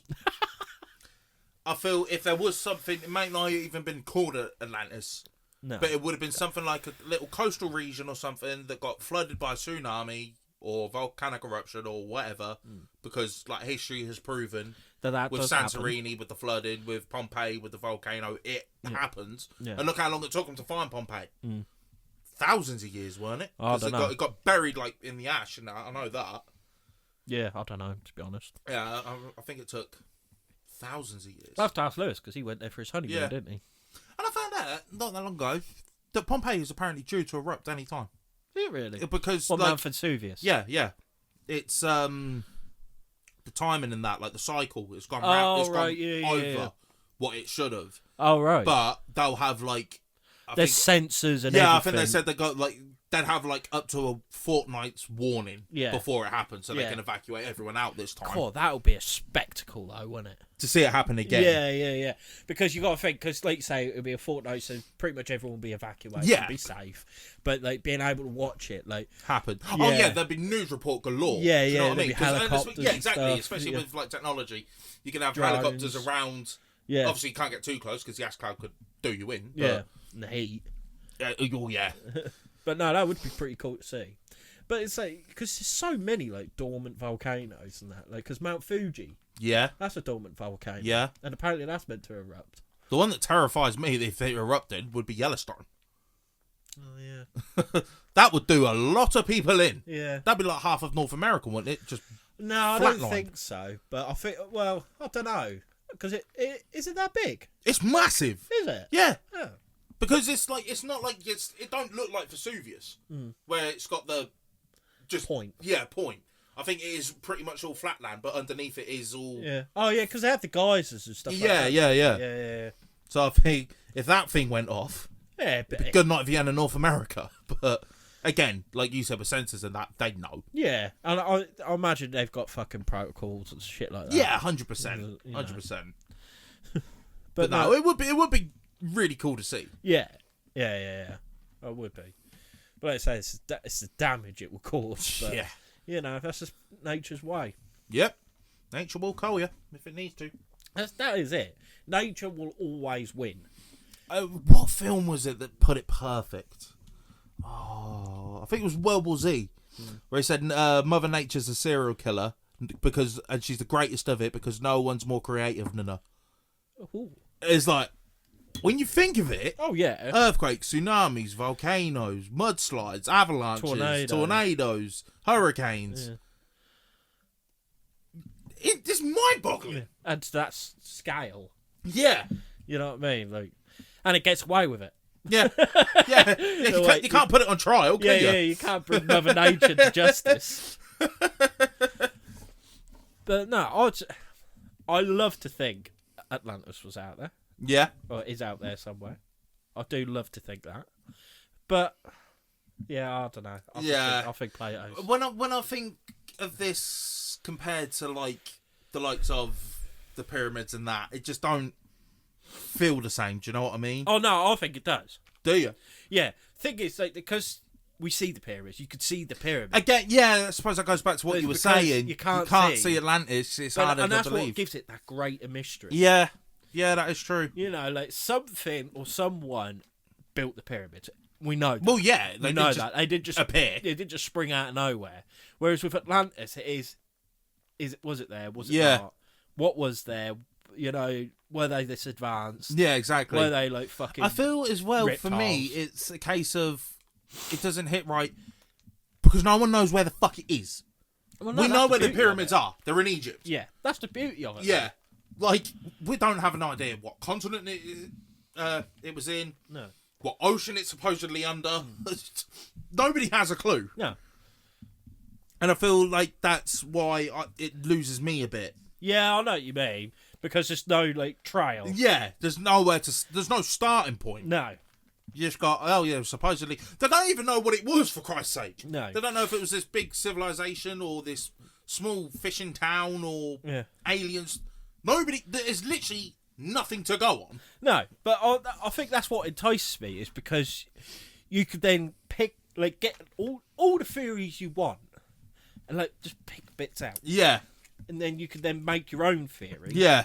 I feel if there was something, it might not have even been called Atlantis, No. but it would have been something like a little coastal region or something that got flooded by a tsunami or volcanic eruption or whatever, because like history has proven that with does Santorini, happen. with the flooding, with Pompeii, with the volcano, it happens. Yeah. And look how long it took them to find Pompeii. Thousands of years, weren't it? I don't know. It got buried like in the ash, and I know that. Yeah, I don't know, to be honest. Yeah, I think it took thousands of years. I'll have to ask Lewis, because he went there for his honeymoon, Yeah. didn't he? And I found out not that long ago that Pompeii is apparently due to erupt any time. Did it really? Because What, like, Mount Vesuvius? yeah, it's the timing in that, like the cycle, it's gone Oh, round, it's right, gone yeah, over yeah. what it should have. Oh, right. But they'll have like, There's sensors and yeah, everything. I think they said they got like they'd have like up to a fortnight's warning before it happens, so they can evacuate everyone out this time. God, that would be a spectacle, though, wouldn't it? To see it happen again. Yeah. Because you got to think, because like you say, it would be a fortnight, so pretty much everyone will be evacuated. Yeah. And be safe. But like being able to watch it, like, Happen. Yeah. Oh yeah, there'd be news report galore. Yeah, Do you know yeah, what I mean? there'd be 'Cause- and helicopters yeah, and exactly. stuff, Especially yeah. with like technology, you can have Drones. helicopters around. yeah, Obviously, you can't get too close because the ash cloud could do you in. yeah, and the heat. But, oh yeah. But no, that would be pretty cool to see. But it's like, because there's so many like dormant volcanoes and that, like, because Mount Fuji, Yeah. that's a dormant volcano. Yeah. And apparently that's meant to erupt. The one that terrifies me if it erupted would be Yellowstone. Oh yeah. That would do a lot of people in. Yeah. That'd be like half of North America, wouldn't it? Just No, I don't Flatline. think so. But I think, well, I don't know, because it is it that big? it's massive. Is it? Yeah. Oh. Because it's not like it don't look like Vesuvius, where it's got the just Point. Yeah, point. I think it is pretty much all flatland, but underneath it is all. Yeah. Oh yeah, because they have the geysers and stuff. Like Yeah, that. yeah. Yeah. So I think if that thing went off, Yeah, but good night Vienna, North America. But again, like you said with sensors and that, they know. yeah, and I imagine they've got fucking protocols and shit like that. Yeah, 100%, You know. 100%. But no, it would be really cool to see. Yeah. It would be. But like I say, it's the damage it will cause. But, Yeah. You know, that's just nature's way. Yep. Nature will call you if it needs to. That is it. Nature will always win. What film was it that put it perfect? Oh, I think it was World War Z, where he said Mother Nature's a serial killer and she's the greatest of it because no one's more creative than her. Ooh. It's like, when you think of it, Oh, yeah. earthquakes, tsunamis, volcanoes, mudslides, avalanches, tornadoes, hurricanes. Yeah. It's mind-boggling. And to that scale. Yeah. You know what I mean? Like, and it gets away with it. Yeah. You can't put it on trial, can you? Yeah, you can't bring Mother Nature to justice. But no, I love to think Atlantis was out there. Yeah. Or is out there somewhere. I do love to think that. But, yeah, I don't know. I think Plato's. When I think of this compared to, like, the likes of the pyramids and that, it just don't feel the same. Do you know what I mean? Oh, no, I think it does. Do you? Yeah. Thing is, like, because we see the pyramids, you could see the pyramids. Again, yeah, I suppose that goes back to what you were saying. You can't see Atlantis. It's harder to believe. And that's what gives it that greater mystery. Yeah, that is true. You know, like, something or someone built the pyramids. We know that. Well, yeah, we know that. They did just appear. They did just spring out of nowhere. Whereas with Atlantis, it is was it there? Was it Yeah. not? What was there? You know, were they this advanced? Yeah, exactly. Were they like fucking... I feel as well, reptiles? for me, it's a case of it doesn't hit right because no one knows where the fuck it is. Well, no, we that's know where the beauty of pyramids it. are. They're in Egypt. Yeah, that's the beauty of it. Yeah. Like, we don't have an idea what continent it was in. No. What ocean it's supposedly under. Nobody has a clue. No. And I feel like that's why it loses me a bit. Yeah, I know what you mean. Because there's no, like, trail. Yeah, there's no starting point. No. You just got, oh yeah, supposedly. They don't even know what it was, for Christ's sake. No. They don't know if it was this big civilization or this small fishing town or aliens. There's literally nothing to go on. No, but I think that's what entices me, is because you could then pick, like, get all the theories you want and, like, just pick bits out. Yeah. And then you could then make your own theory. Yeah.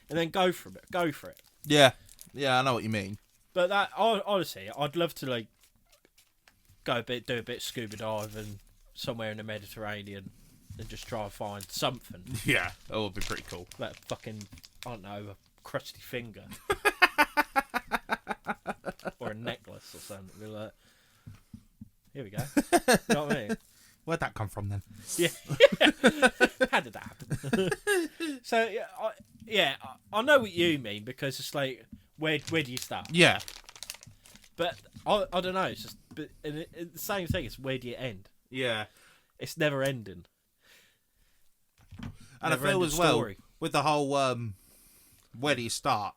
And then go for it. Yeah. Yeah, I know what you mean. But that, honestly, I'd love to, like, do a bit of scuba diving somewhere in the Mediterranean and just try and find something. Yeah, that would be pretty cool. Like fucking, I don't know, a crusty finger. Or a necklace or something. Be like, here we go. You know what I mean? Where'd that come from then? Yeah. How did that happen? So, I know what you mean, because it's like, where do you start? Yeah. But I don't know. It's just the same thing. It's where do you end? Yeah. It's never ending. And I feel as well, with the whole where do you start?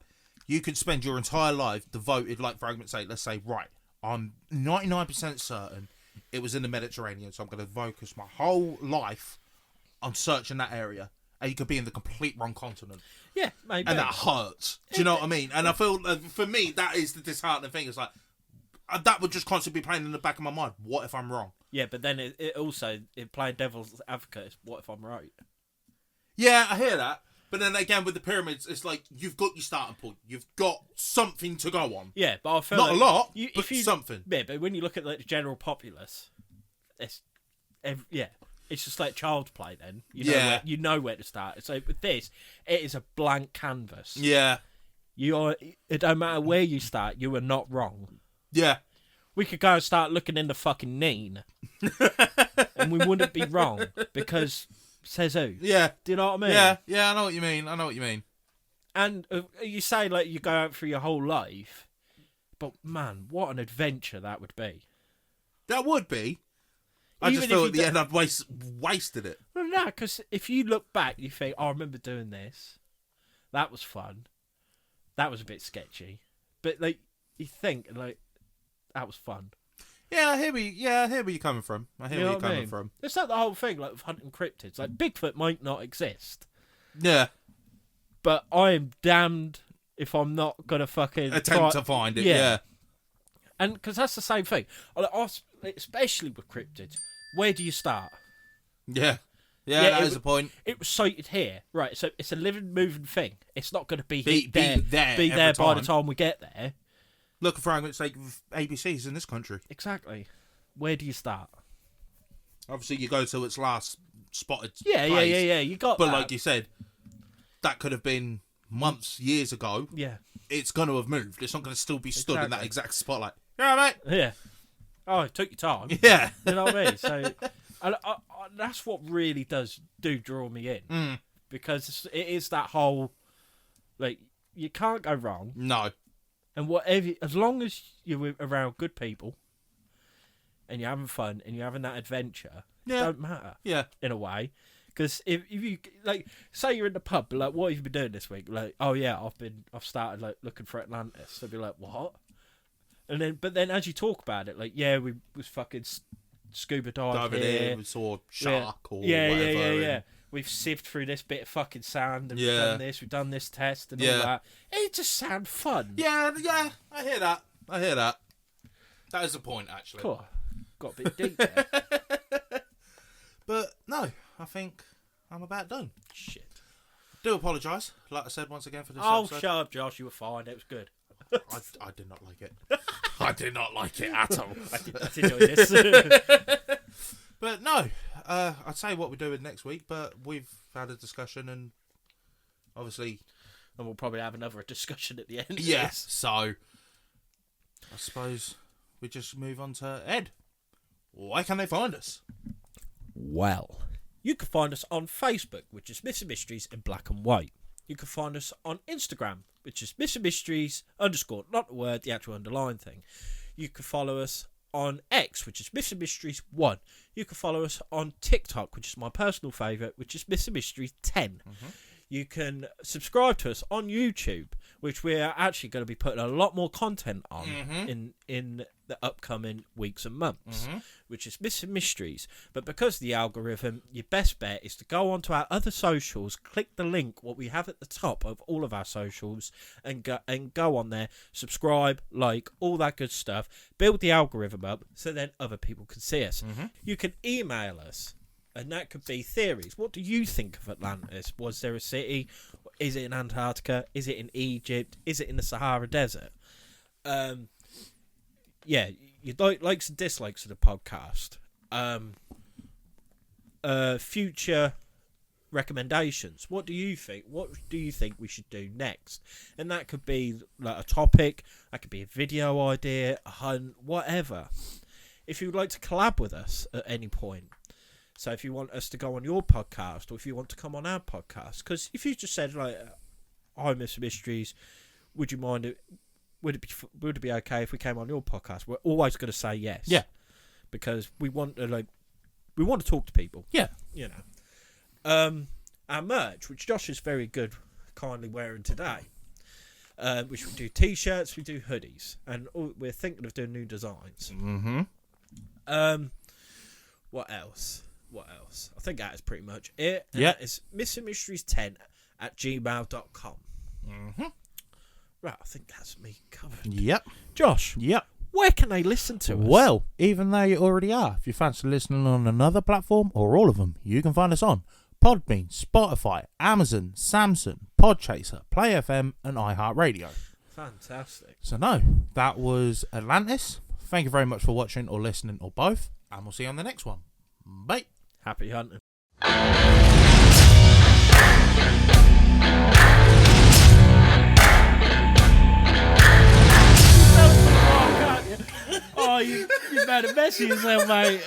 You could spend your entire life devoted, like for argument's sake, let's say, right, I'm 99% certain it was in the Mediterranean, so I'm going to focus my whole life on searching that area. And you could be in the complete wrong continent. Yeah, maybe. And that hurts. Do you know what I mean? And I feel, for me, that is the disheartening thing. It's like, that would just constantly be playing in the back of my mind. What if I'm wrong? Yeah, but then it also, playing devil's advocate, is what if I'm right? Yeah, I hear that. But then again, with the pyramids, it's like, you've got your starting point. You've got something to go on. Yeah, but I feel not like a lot, but something. Yeah, but when you look at like, the general populace, it's just like child's play. Then you know where to start. So with this, it is a blank canvas. Yeah, it don't matter where you start, you are not wrong. Yeah, we could go and start looking in the fucking Neen, and we wouldn't be wrong, because says who? Yeah, do you know what I mean? Yeah, I know what you mean. And you say like you go out through your whole life, but man, what an adventure that would be. That would be. I just feel at the end I've wasted it. Well, no, because if you look back, you think, oh, I remember doing this. That was fun. That was a bit sketchy. But, like, you think, like, that was fun. Yeah, I hear where you're coming from. It's like the whole thing, like, with hunting cryptids. Like, Bigfoot might not exist. Yeah. But I am damned if I'm not gonna fucking Attempt to find it. Yeah. And because that's the same thing, especially with cryptids. Where do you start? Yeah, that is the point. It was sighted here, right? So it's a living, moving thing. It's not going to be there by the time we get there. Look, for argument's sake, of ABCs in this country. Exactly. Where do you start? Obviously, you go to its last spotted place. Yeah. You got But that. like you said, that could have been months, years ago. Yeah. It's going to have moved. It's not going to still be stood in that Exactly. exact spot. Like, yeah, mate. Yeah. Oh, it took your time. Yeah. You know what I mean? So, I, that's what really do draw me in, because it is that whole, like, you can't go wrong, No. and whatever, as long as you're around good people, and you're having fun and you're having that adventure, it don't matter. Yeah. In a way, because if you like, say you're in the pub, like, what have you been doing this week? Like, oh yeah, I've started like looking for Atlantis. They'll be like, what? But then as you talk about it, like, yeah, we was fucking scuba diving here. We saw shark or yeah, whatever. Yeah. We've sieved through this bit of fucking sand and Yeah. we've done this test and all Yeah. that. It just sounds fun. Yeah, I hear that. That is the point, actually. Cool. Got a bit deep there. But no, I think I'm about done. Shit. Do apologise, like I said once again for this Oh, episode. shut up, Josh. You were fine. It was good. I did not like it. I did not like it at all. Let's enjoy this. But no, I'd say what we're doing next week, but we've had a discussion and obviously... And we'll probably have another discussion at the end. Yes, so I suppose we just move on to Ed. Where can they find us? Well, you can find us on Facebook, which is Missing Mysteries in black and white. You can find us on Instagram, which is Missing Mysteries _ not the word, the actual underline thing. You can follow us on X, which is Missing Mysteries 1. You can follow us on TikTok, which is my personal favourite, which is Missing Mysteries 10. You can subscribe to us on YouTube, which we're actually going to be putting a lot more content on in the upcoming weeks and months, which is Missing Mysteries. But because of the algorithm, your best bet is to go onto our other socials, click the link, what we have at the top of all of our socials, and go on there, subscribe, like, all that good stuff, build the algorithm up so then other people can see us. You can email us. And that could be theories. What do you think of Atlantis? Was there a city? Is it in Antarctica? Is it in Egypt? Is it in the Sahara Desert? Yeah, you likes and dislikes of the podcast. Future recommendations. What do you think? What do you think we should do next? And that could be like a topic. That could be a video idea, a hunt, whatever. If you would like to collab with us at any point. So if you want us to go on your podcast, or if you want to come on our podcast, because if you just said like, "Hi, Mr. Mysteries, would you mind it? Would it be okay if we came on your podcast?" We're always going to say yes. Yeah, because we want to talk to people. Yeah, you know. Our merch, which Josh is very good, kindly wearing today. Which we do t-shirts, we do hoodies, and we're thinking of doing new designs. What else? I think that is pretty much it. Yeah. It's missingmysteries10@gmail.com. Right, I think that's me covered. Yep. Josh, Yep. where can they listen to us? Well, even though you already are, if you fancy listening on another platform or all of them, you can find us on Podbean, Spotify, Amazon, Samsung, Podchaser, Play FM, and iHeartRadio. Fantastic. So no, that was Atlantis. Thank you very much for watching or listening or both, and we'll see you on the next one. Bye. Happy hunting. Oh, you made a mess of yourself, mate.